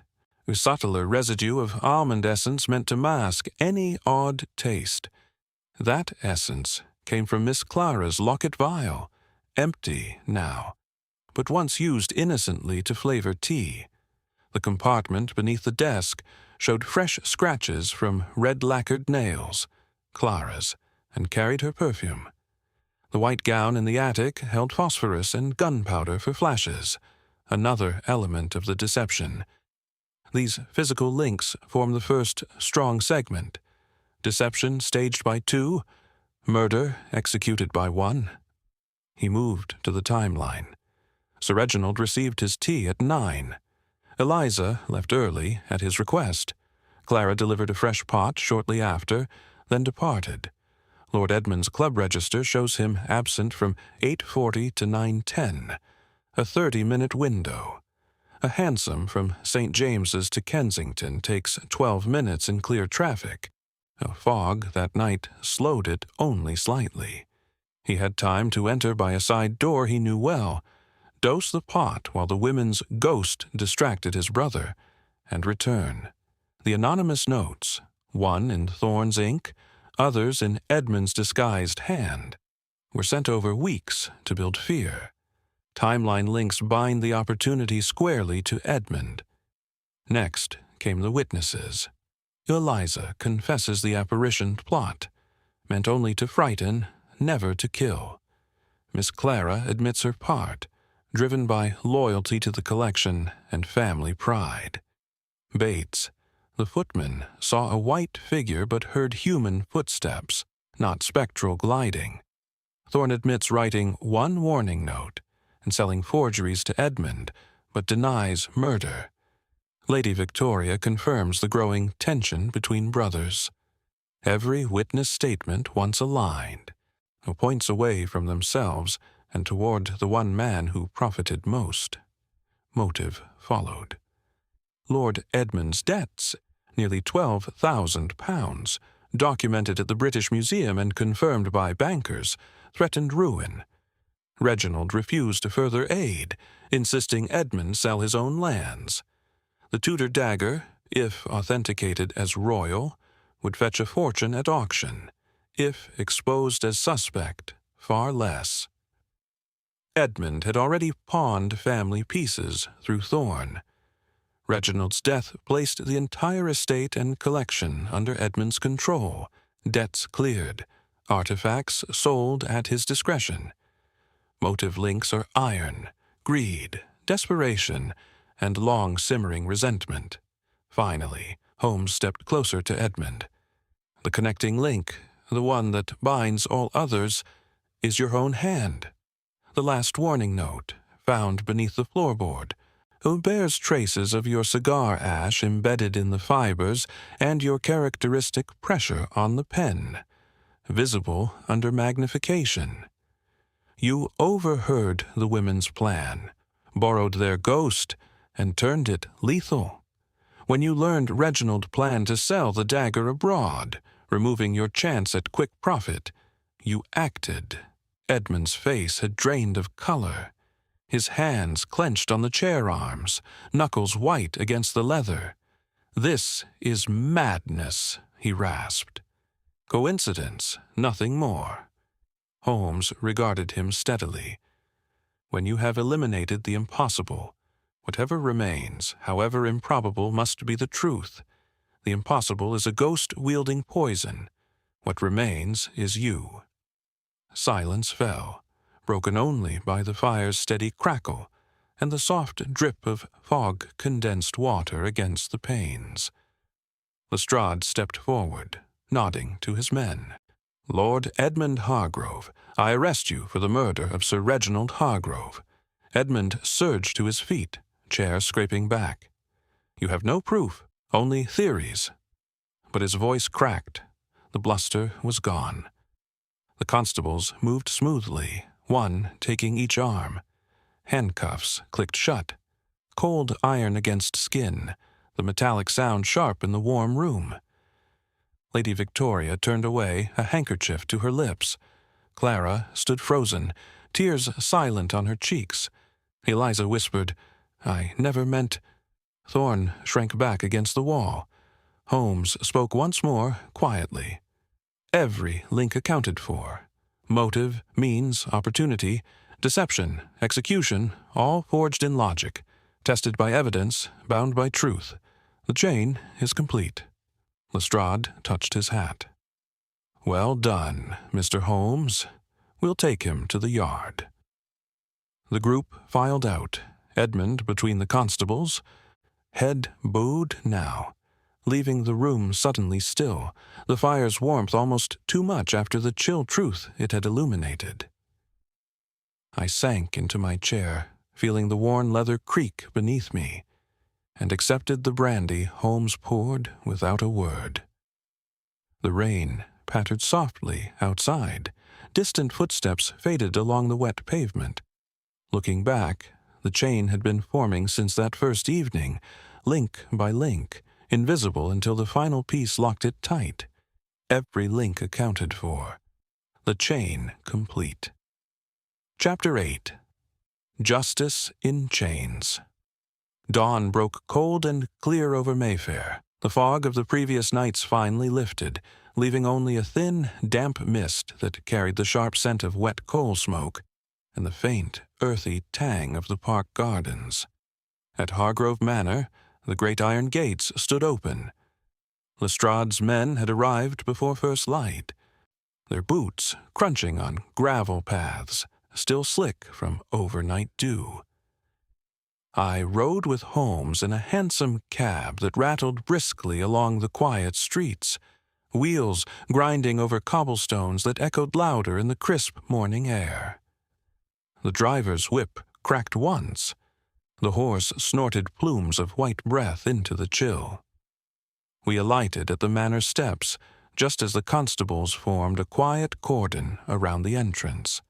a subtler residue of almond essence meant to mask any odd taste. That essence came from Miss Clara's locket vial, empty now, but once used innocently to flavor tea. The compartment beneath the desk showed fresh scratches from red-lacquered nails, Clara's, and carried her perfume. The white gown in the attic held phosphorus and gunpowder for flashes, another element of the deception. These physical links form the first strong segment. Deception staged by two, murder executed by one. He moved to the timeline. Sir Reginald received his tea at 9. Eliza left early at his request. Clara delivered a fresh pot shortly after, then departed. Lord Edmund's club register shows him absent from 8:40 to 9:10, a 30-minute window. A hansom from St. James's to Kensington takes 12 minutes in clear traffic. A fog that night slowed it only slightly. He had time to enter by a side door he knew well, dose the pot while the women's ghost distracted his brother, and return. The anonymous notes, one in Thorne's ink, others in Edmund's disguised hand, were sent over weeks to build fear. Timeline links bind the opportunity squarely to Edmund. Next came the witnesses. Eliza confesses the apparition plot, meant only to frighten, never to kill. Miss Clara admits her part, driven by loyalty to the collection and family pride. Bates, the footman, saw a white figure but heard human footsteps, not spectral gliding. Thorne admits writing one warning note and selling forgeries to Edmund, but denies murder. Lady Victoria confirms the growing tension between brothers. Every witness statement once aligned, points away from themselves and toward the one man who profited most. Motive followed. Lord Edmund's debts, nearly £12,000, documented at the British Museum and confirmed by bankers, threatened ruin. Reginald refused to further aid, insisting Edmund sell his own lands. The Tudor dagger, if authenticated as royal, would fetch a fortune at auction. If exposed as suspect, far less. Edmund had already pawned family pieces through Thorne. Reginald's death placed the entire estate and collection under Edmund's control, debts cleared, artifacts sold at his discretion. Motive links are iron, greed, desperation, and long-simmering resentment. Finally, Holmes stepped closer to Edmund. The connecting link, the one that binds all others, is your own hand. The last warning note, found beneath the floorboard, bears traces of your cigar ash embedded in the fibers and your characteristic pressure on the pen, visible under magnification. You overheard the women's plan, borrowed their ghost, and turned it lethal. When you learned Reginald planned to sell the dagger abroad, removing your chance at quick profit, you acted. Edmund's face had drained of color. His hands clenched on the chair arms, knuckles white against the leather. "This is madness," he rasped. Coincidence, nothing more. Holmes regarded him steadily. When you have eliminated the impossible, whatever remains, however improbable, must be the truth. The impossible is a ghost-wielding poison. What remains is you. Silence fell. broken only by the fire's steady crackle and the soft drip of fog-condensed water against the panes. Lestrade stepped forward, nodding to his men. "Lord Edmund Hargrove, I arrest you for the murder of Sir Reginald Hargrove." Edmund surged to his feet, chair scraping back. "You have no proof, only theories." But his voice cracked. The bluster was gone. The constables moved smoothly, one taking each arm. Handcuffs clicked shut. Cold iron against skin, the metallic sound sharp in the warm room. Lady Victoria turned away, a handkerchief to her lips. Clara stood frozen, tears silent on her cheeks. Eliza whispered, "I never meant—" Thorne shrank back against the wall. Holmes spoke once more, quietly. Every link accounted for. Motive, means, opportunity, deception, execution, all forged in logic, tested by evidence, bound by truth. The chain is complete. Lestrade touched his hat. "Well done, Mr. Holmes. We'll take him to the yard." The group filed out, Edmund between the constables. Head bowed now, leaving the room suddenly still, the fire's warmth almost too much after the chill truth it had illuminated. I sank into my chair, feeling the worn leather creak beneath me, and accepted the brandy Holmes poured without a word. The rain pattered softly outside. Distant footsteps faded along the wet pavement. Looking back, the chain had been forming since that first evening, link by link, invisible until the final piece locked it tight. Every link accounted for. The chain complete. Chapter 8. Justice in Chains. Dawn broke cold and clear over Mayfair. The fog of the previous nights finally lifted, leaving only a thin, damp mist that carried the sharp scent of wet coal smoke and the faint, earthy tang of the park gardens. At Hargrove Manor, the great iron gates stood open. Lestrade's men had arrived before first light, their boots crunching on gravel paths, still slick from overnight dew. I rode with Holmes in a hansom cab that rattled briskly along the quiet streets, wheels grinding over cobblestones that echoed louder in the crisp morning air. The driver's whip cracked once. The horse snorted plumes of white breath into the chill. We alighted at the manor steps, just as the constables formed a quiet cordon around the entrance.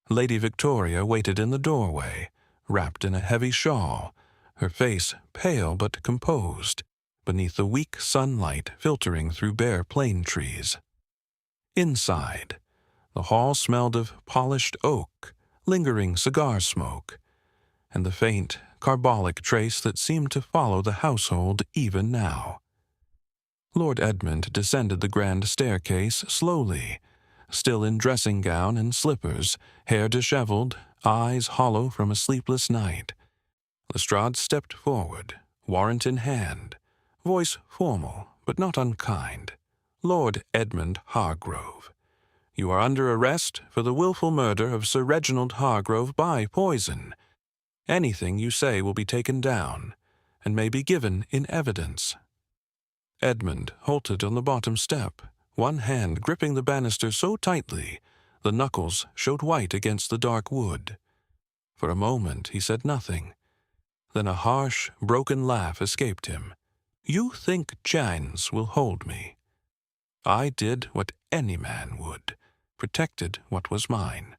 Lady Victoria waited in the doorway, wrapped in a heavy shawl, her face pale but composed, beneath the weak sunlight filtering through bare plane trees. Inside, the hall smelled of polished oak, lingering cigar smoke, and the faint, carbolic trace that seemed to follow the household even now. Lord Edmund descended the grand staircase slowly, still in dressing gown and slippers, hair disheveled, eyes hollow from a sleepless night. Lestrade stepped forward, warrant in hand, voice formal but not unkind. "Lord Edmund Hargrove, you are under arrest for the wilful murder of Sir Reginald Hargrove by poison. Anything you say will be taken down, and may be given in evidence." Edmund halted on the bottom step, one hand gripping the banister so tightly the knuckles showed white against the dark wood. For a moment he said nothing. Then a harsh, broken laugh escaped him. "You think chains will hold me? I did what any man would, protected what was mine.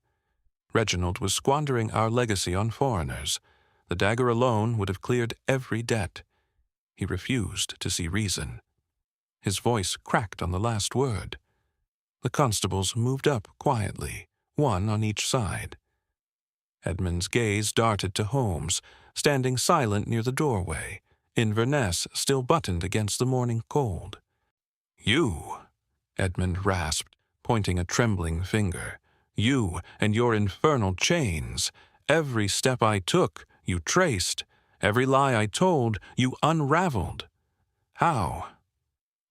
Reginald was squandering our legacy on foreigners. The dagger alone would have cleared every debt. He refused to see reason." His voice cracked on the last word. The constables moved up quietly, one on each side. Edmund's gaze darted to Holmes, standing silent near the doorway, Inverness still buttoned against the morning cold. "You," Edmund rasped, pointing a trembling finger. "You and your infernal chains. Every step I took, you traced. Every lie I told, you unraveled. How?"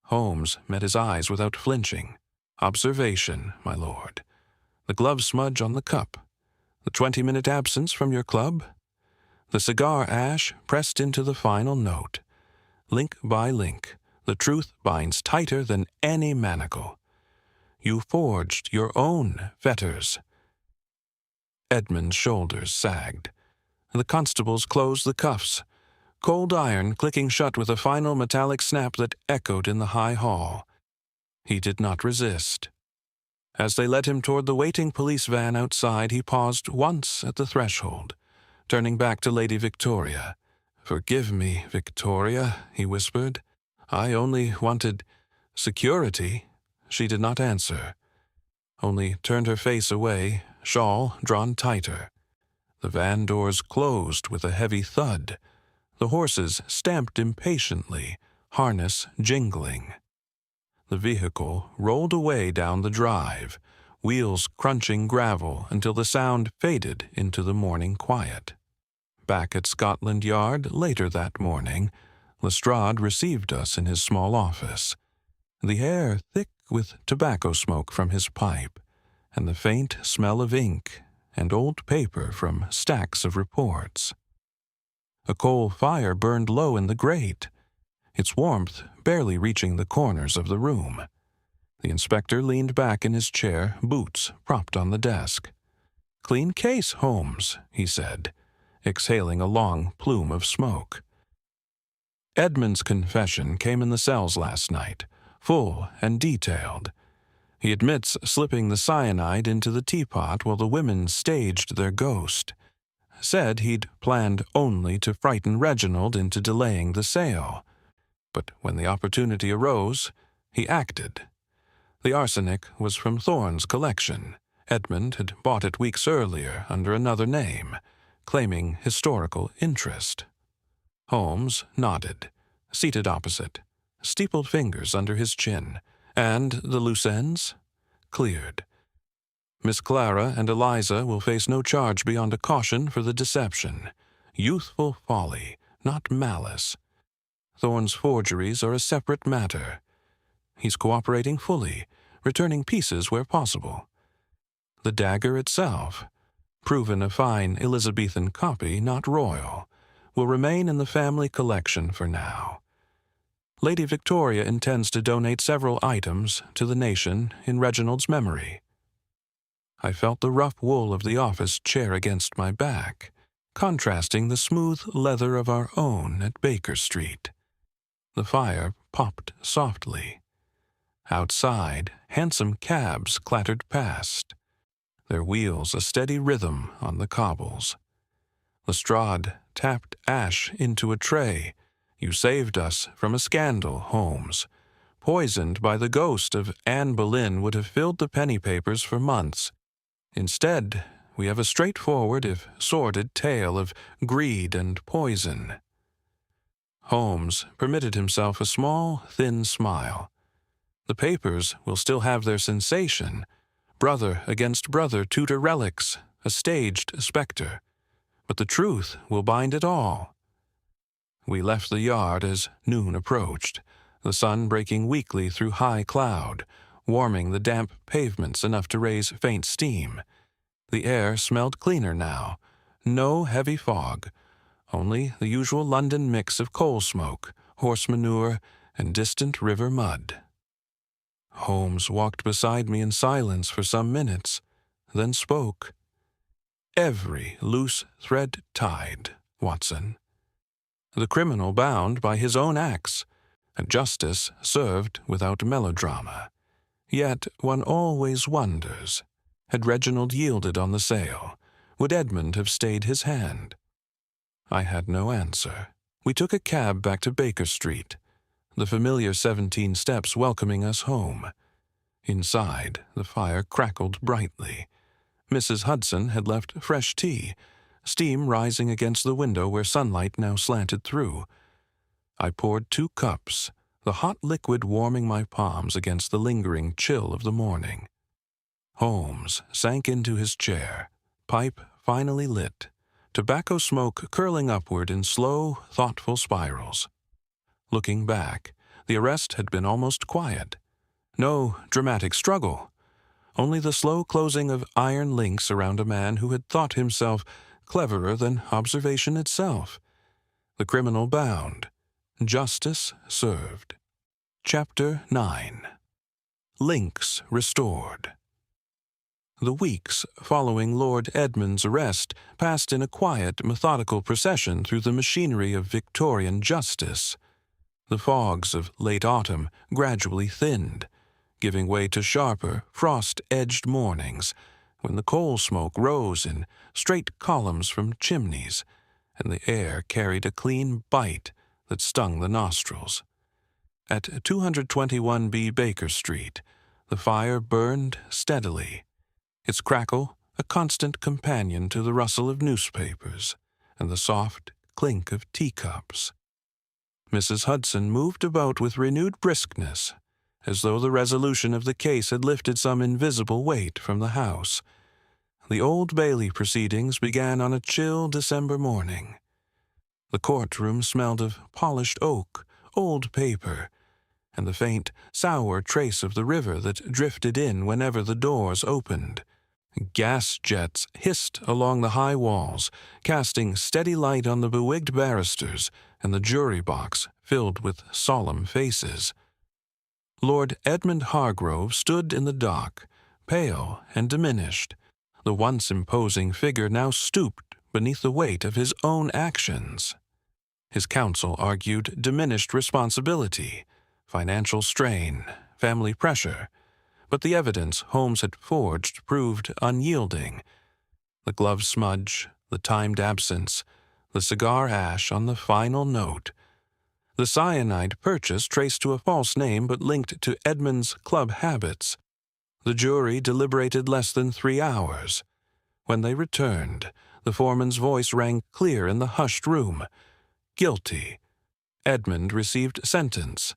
Holmes met his eyes without flinching. "Observation, my lord. The glove smudge on the cup. The 20-minute absence from your club? The cigar ash pressed into the final note. Link by link, the truth binds tighter than any manacle. You forged your own fetters. Edmund's shoulders sagged. The constables closed the cuffs, cold iron clicking shut with a final metallic snap that echoed in the high hall. He did not resist. As they led him toward the waiting police van outside, he paused once at the threshold, turning back to Lady Victoria. "Forgive me, Victoria," he whispered. "I only wanted security." She did not answer, only turned her face away, shawl drawn tighter. The van doors closed with a heavy thud. The horses stamped impatiently, harness jingling. The vehicle rolled away down the drive, wheels crunching gravel until the sound faded into the morning quiet. Back at Scotland Yard later that morning, Lestrade received us in his small office, the air thick with tobacco smoke from his pipe, and the faint smell of ink and old paper from stacks of reports. A coal fire burned low in the grate, its warmth barely reaching the corners of the room. The inspector leaned back in his chair, boots propped on the desk. "Clean case, Holmes," he said, exhaling a long plume of smoke. Edmund's confession came in the cells last night, full and detailed. He admits slipping the cyanide into the teapot while the women staged their ghost. Said he'd planned only to frighten Reginald into delaying the sale. But when the opportunity arose, he acted. The arsenic was from Thorne's collection. Edmund had bought it weeks earlier under another name, claiming historical interest. Holmes nodded, seated opposite, steepled fingers under his chin, and the loose ends? Cleared. Miss Clara and Eliza will face no charge beyond a caution for the deception. Youthful folly, not malice. Thorne's forgeries are a separate matter. He's cooperating fully, returning pieces where possible. The dagger itself, proven a fine Elizabethan copy, not royal, will remain in the family collection for now. Lady Victoria intends to donate several items to the nation in Reginald's memory. I felt the rough wool of the office chair against my back, contrasting the smooth leather of our own at Baker Street. The fire popped softly. Outside, hansom cabs clattered past, their wheels a steady rhythm on the cobbles. Lestrade tapped ash into a tray. "You saved us from a scandal, Holmes. Poisoned by the ghost of Anne Boleyn would have filled the penny papers for months. Instead, we have a straightforward, if sordid, tale of greed and poison." Holmes permitted himself a small, thin smile. The papers will still have their sensation. Brother against brother, Tudor relics, a staged spectre. But the truth will bind it all. We left the yard as noon approached, the sun breaking weakly through high cloud, warming the damp pavements enough to raise faint steam. The air smelled cleaner now. No heavy fog, only the usual London mix of coal smoke, horse manure, and distant river mud. Holmes walked beside me in silence for some minutes, then spoke. "Every loose thread tied, Watson. The criminal bound by his own acts, and justice served without melodrama. Yet one always wonders, had Reginald yielded on the sale, would Edmund have stayed his hand?" I had no answer. We took a cab back to Baker Street, the familiar 17 steps welcoming us home. Inside, the fire crackled brightly. Mrs. Hudson had left fresh tea, steam rising against the window where sunlight now slanted through. I poured 2 cups, the hot liquid warming my palms against the lingering chill of the morning. Holmes sank into his chair, pipe finally lit, tobacco smoke curling upward in slow, thoughtful spirals. Looking back, the arrest had been almost quiet. No dramatic struggle, only the slow closing of iron links around a man who had thought himself cleverer than observation itself. The criminal bound. Justice served. Chapter 9. Links restored. The weeks following Lord Edmund's arrest passed in a quiet, methodical procession through the machinery of Victorian justice. The fogs of late autumn gradually thinned, giving way to sharper, frost-edged mornings, when the coal smoke rose in straight columns from chimneys, and the air carried a clean bite that stung the nostrils. At 221B Baker Street, the fire burned steadily, its crackle a constant companion to the rustle of newspapers and the soft clink of teacups. Mrs. Hudson moved about with renewed briskness, as though the resolution of the case had lifted some invisible weight from the house. The Old Bailey proceedings began on a chill December morning. The courtroom smelled of polished oak, old paper, and the faint, sour trace of the river that drifted in whenever the doors opened. Gas jets hissed along the high walls, casting steady light on the bewigged barristers and the jury box filled with solemn faces. Lord Edmund Hargrove stood in the dock, pale and diminished. The once imposing figure now stooped beneath the weight of his own actions. His counsel argued diminished responsibility, financial strain, family pressure, but the evidence Holmes had forged proved unyielding. The glove smudge, the timed absence, the cigar ash on the final note. The cyanide purchase traced to a false name but linked to Edmund's club habits. The jury deliberated less than 3 hours. When they returned, the foreman's voice rang clear in the hushed room. Guilty. Edmund received sentence.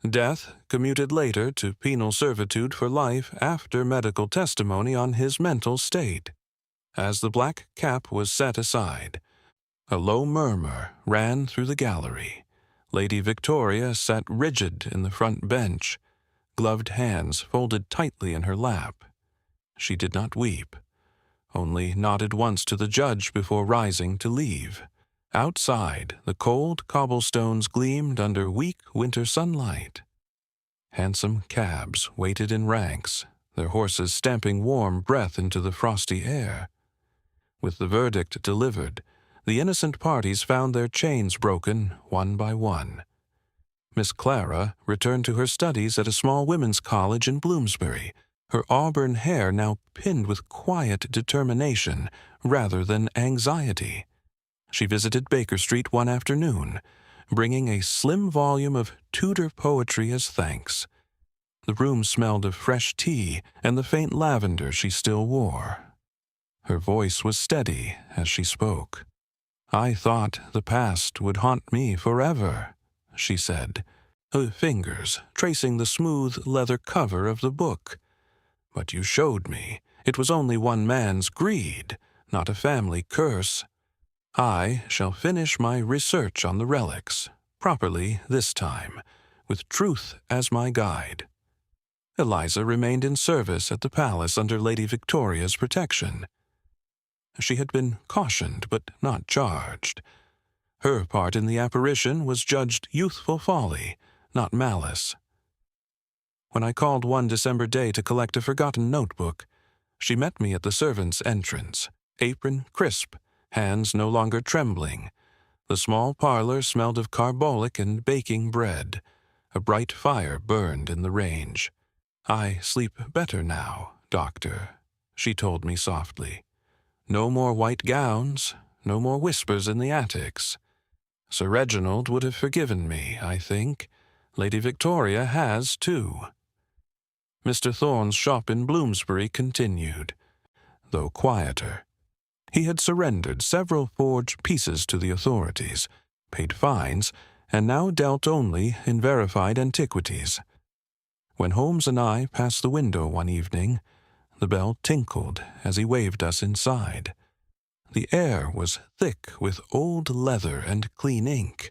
Death commuted later to penal servitude for life after medical testimony on his mental state. As the black cap was set aside, a low murmur ran through the gallery. Lady Victoria sat rigid in the front bench, gloved hands folded tightly in her lap. She did not weep, only nodded once to the judge before rising to leave. Outside, the cold cobblestones gleamed under weak winter sunlight. Hansom cabs waited in ranks, their horses stamping warm breath into the frosty air. With the verdict delivered, the innocent parties found their chains broken one by one. Miss Clara returned to her studies at a small women's college in Bloomsbury, her auburn hair now pinned with quiet determination rather than anxiety. She visited Baker Street one afternoon, bringing a slim volume of Tudor poetry as thanks. The room smelled of fresh tea and the faint lavender she still wore. Her voice was steady as she spoke. "I thought the past would haunt me forever," she said, her fingers tracing the smooth leather cover of the book. "But you showed me it was only one man's greed, not a family curse. I shall finish my research on the relics, properly this time, with truth as my guide." Eliza remained in service at the palace under Lady Victoria's protection. She had been cautioned but not charged. Her part in the apparition was judged youthful folly, not malice. When I called one December day to collect a forgotten notebook, she met me at the servants' entrance, apron crisp, hands no longer trembling. The small parlor smelled of carbolic and baking bread. A bright fire burned in the range. "I sleep better now, Doctor," she told me softly. "No more white gowns, no more whispers in the attics. Sir Reginald would have forgiven me, I think. Lady Victoria has, too." Mr. Thorne's shop in Bloomsbury continued, though quieter. He had surrendered several forged pieces to the authorities, paid fines, and now dealt only in verified antiquities. When Holmes and I passed the window one evening, the bell tinkled as he waved us inside. The air was thick with old leather and clean ink.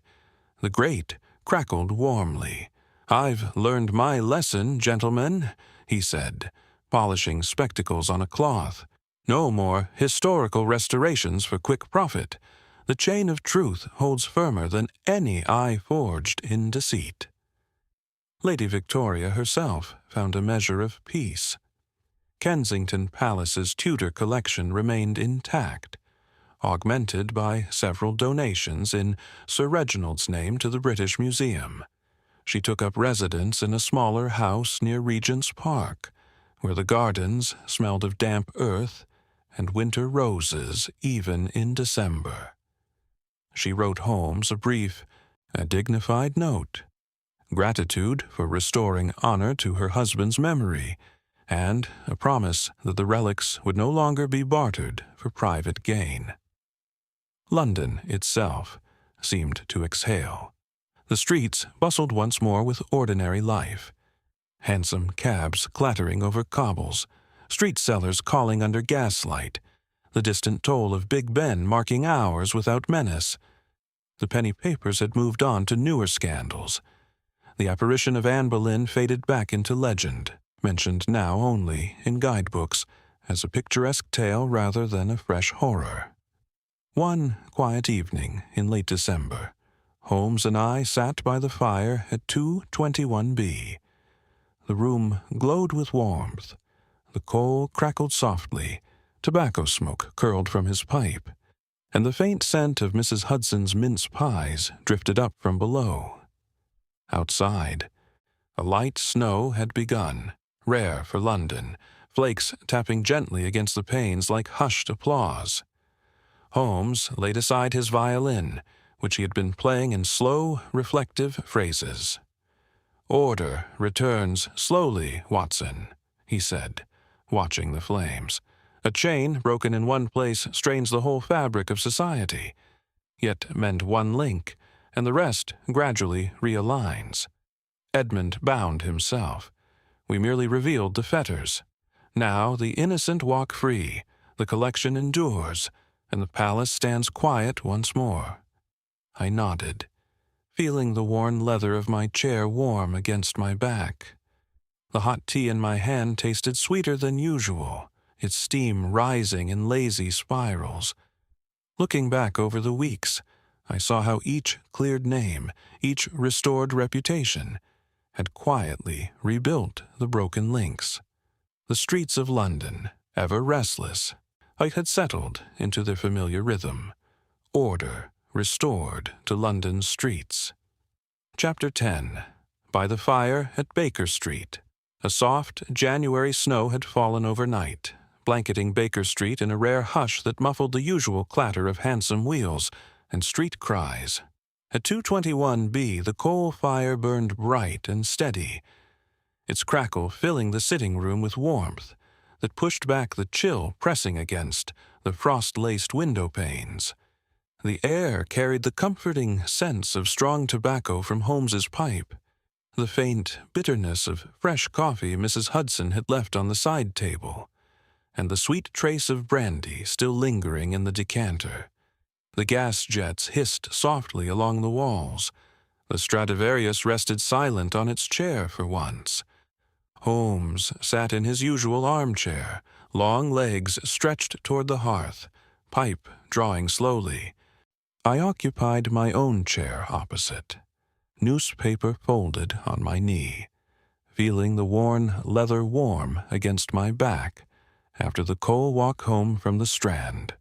The grate crackled warmly. "I've learned my lesson, gentlemen," he said, polishing spectacles on a cloth. No more historical restorations for quick profit. The chain of truth holds firmer than any eye forged in deceit. Lady Victoria herself found a measure of peace. Kensington Palace's Tudor collection remained intact, augmented by several donations in Sir Reginald's name to the British Museum. She took up residence in a smaller house near Regent's Park, where the gardens smelled of damp earth and winter roses even in December. She wrote Holmes a brief, dignified note, gratitude for restoring honor to her husband's memory, and a promise that the relics would no longer be bartered for private gain. London itself seemed to exhale. The streets bustled once more with ordinary life. Hansom cabs clattering over cobbles, street sellers calling under gaslight, the distant toll of Big Ben marking hours without menace. The penny papers had moved on to newer scandals. The apparition of Anne Boleyn faded back into legend, mentioned now only in guidebooks as a picturesque tale rather than a fresh horror. One quiet evening in late December, Holmes and I sat by the fire at 221B. The room glowed with warmth. The coal crackled softly, tobacco smoke curled from his pipe, and the faint scent of Mrs. Hudson's mince pies drifted up from below. Outside, a light snow had begun, rare for London, flakes tapping gently against the panes like hushed applause. Holmes laid aside his violin, which he had been playing in slow, reflective phrases. "Order returns slowly, Watson," he said, watching the flames. "A chain broken in one place strains the whole fabric of society, yet mend one link, and the rest gradually realigns. Edmund bound himself. We merely revealed the fetters. Now the innocent walk free, the collection endures, and the palace stands quiet once more." I nodded, feeling the worn leather of my chair warm against my back. The hot tea in my hand tasted sweeter than usual, its steam rising in lazy spirals. Looking back over the weeks, I saw how each cleared name, each restored reputation, had quietly rebuilt the broken links. The streets of London, ever restless, I had settled into their familiar rhythm. Order restored to London's streets. Chapter 10. By the fire at Baker Street. A soft January snow had fallen overnight, blanketing Baker Street in a rare hush that muffled the usual clatter of hansom wheels and street cries. At 221B, the coal fire burned bright and steady, its crackle filling the sitting room with warmth that pushed back the chill pressing against the frost-laced window panes. The air carried the comforting sense of strong tobacco from Holmes's pipe, the faint bitterness of fresh coffee Mrs. Hudson had left on the side table, and the sweet trace of brandy still lingering in the decanter. The gas jets hissed softly along the walls. The Stradivarius rested silent on its chair for once. Holmes sat in his usual armchair, long legs stretched toward the hearth, pipe drawing slowly. I occupied my own chair opposite, newspaper folded on my knee, feeling the worn leather warm against my back after the coal walk home from the Strand.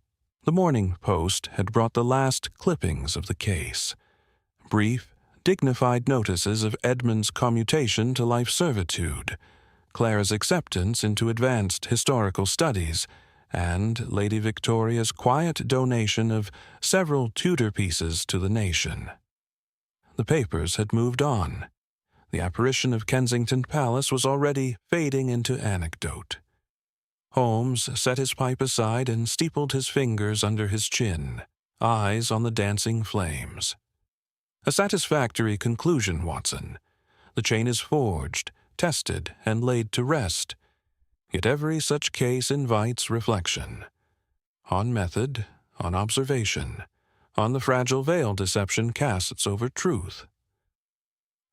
The Morning Post had brought the last clippings of the case, brief, dignified notices of Edmund's commutation to life servitude, Clara's acceptance into advanced historical studies, and Lady Victoria's quiet donation of several Tudor pieces to the nation. The papers had moved on. The apparition of Kensington Palace was already fading into anecdote. Holmes set his pipe aside and steepled his fingers under his chin, eyes on the dancing flames. "A satisfactory conclusion, Watson. The chain is forged, tested, and laid to rest. Yet every such case invites reflection. On method, on observation, on the fragile veil deception casts over truth."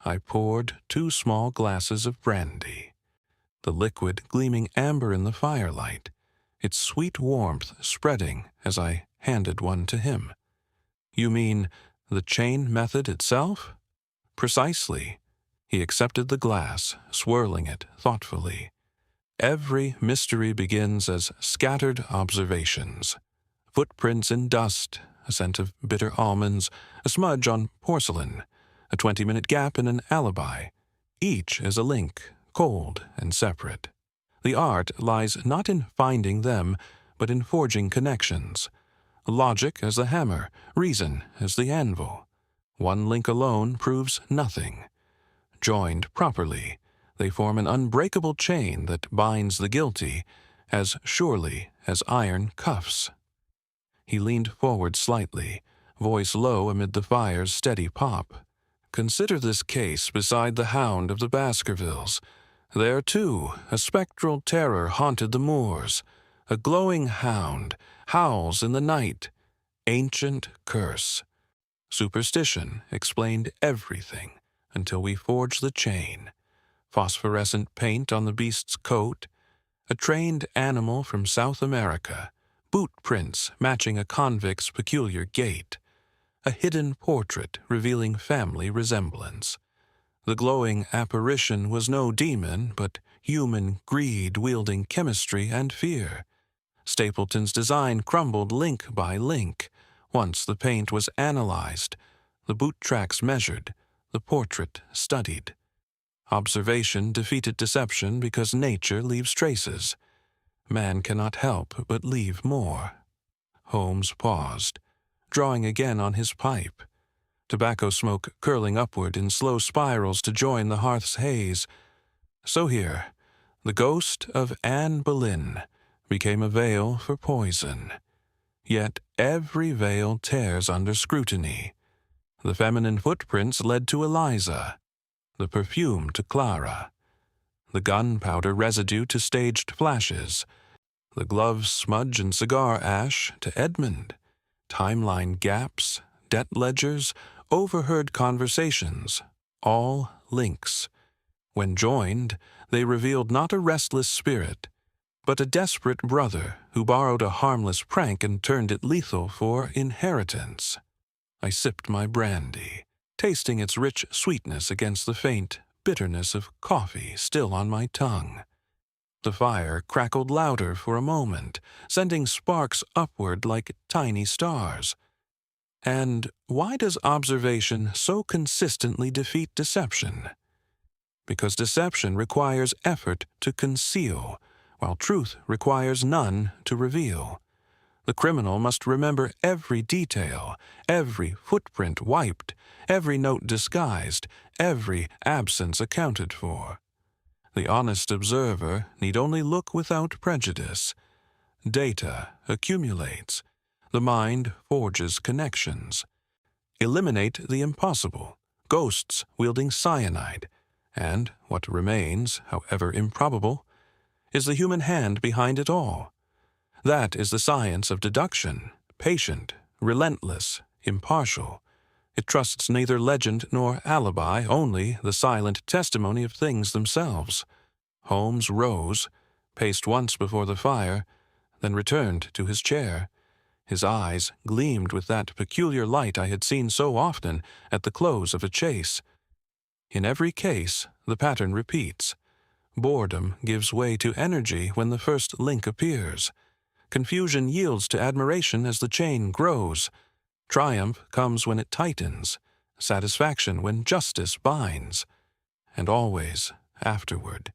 I poured 2 small glasses of brandy. the liquid gleaming amber in the firelight, its sweet warmth spreading as I handed one to him. "You mean the chain method itself?" "Precisely." He accepted the glass, swirling it thoughtfully. "Every mystery begins as scattered observations. Footprints in dust, a scent of bitter almonds, a smudge on porcelain, a 20-minute gap in an alibi. Each is a link, cold and separate. The art lies not in finding them, but in forging connections. Logic as the hammer, reason as the anvil. One link alone proves nothing. Joined properly, they form an unbreakable chain that binds the guilty as surely as iron cuffs." He leaned forward slightly, voice low amid the fire's steady pop. "Consider this case beside the Hound of the Baskervilles. There, too, a spectral terror haunted the moors. A glowing hound howls in the night. Ancient curse. Superstition explained everything until we forged the chain. Phosphorescent paint on the beast's coat. A trained animal from South America. Boot prints matching a convict's peculiar gait. A hidden portrait revealing family resemblance. The glowing apparition was no demon, but human greed wielding chemistry and fear. Stapleton's design crumbled link by link. Once the paint was analyzed, the boot tracks measured, the portrait studied. Observation defeated deception because nature leaves traces. Man cannot help but leave more." Holmes paused, drawing again on his pipe, tobacco smoke curling upward in slow spirals to join the hearth's haze. "So here, the ghost of Anne Boleyn became a veil for poison. Yet every veil tears under scrutiny. The feminine footprints led to Eliza, the perfume to Clara, the gunpowder residue to staged flashes, the glove smudge and cigar ash to Edmund, timeline gaps, debt ledgers, overheard conversations, all links. When joined, they revealed not a restless spirit, but a desperate brother who borrowed a harmless prank and turned it lethal for inheritance." I sipped my brandy, tasting its rich sweetness against the faint bitterness of coffee still on my tongue. The fire crackled louder for a moment, sending sparks upward like tiny stars. "And why does observation so consistently defeat deception?" "Because deception requires effort to conceal, while truth requires none to reveal. The criminal must remember every detail, every footprint wiped, every note disguised, every absence accounted for. The honest observer need only look without prejudice. Data accumulates. The mind forges connections. Eliminate the impossible, ghosts wielding cyanide, and what remains, however improbable, is the human hand behind it all. That is the science of deduction, patient, relentless, impartial. It trusts neither legend nor alibi, only the silent testimony of things themselves." Holmes rose, paced once before the fire, then returned to his chair. His eyes gleamed with that peculiar light I had seen so often at the close of a chase. In every case, the pattern repeats. Boredom gives way to energy when the first link appears. Confusion yields to admiration as the chain grows. Triumph comes when it tightens, satisfaction when justice binds. And always, afterward,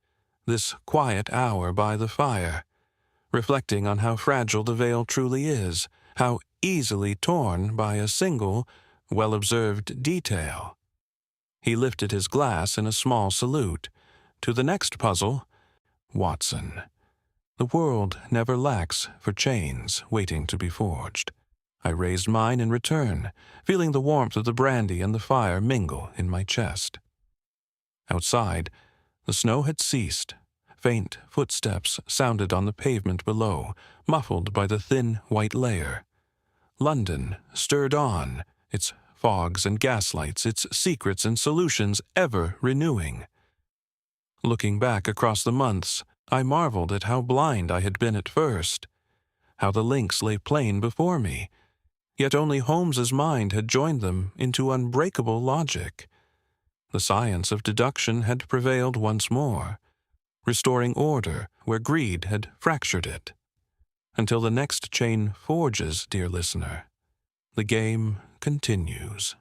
this quiet hour by the fire, reflecting on how fragile the veil truly is, how easily torn by a single, well-observed detail. He lifted his glass in a small salute. To the next puzzle, Watson. The world never lacks for chains waiting to be forged. I raised mine in return, feeling the warmth of the brandy and the fire mingle in my chest. Outside, the snow had ceased. Faint footsteps sounded on the pavement below, muffled by the thin white layer. London stirred on, its fogs and gaslights, its secrets and solutions ever renewing. Looking back across the months, I marveled at how blind I had been at first, how the links lay plain before me, yet only Holmes's mind had joined them into unbreakable logic. The science of deduction had prevailed once more, restoring order where greed had fractured it. Until the next chain forges, dear listener, the game continues.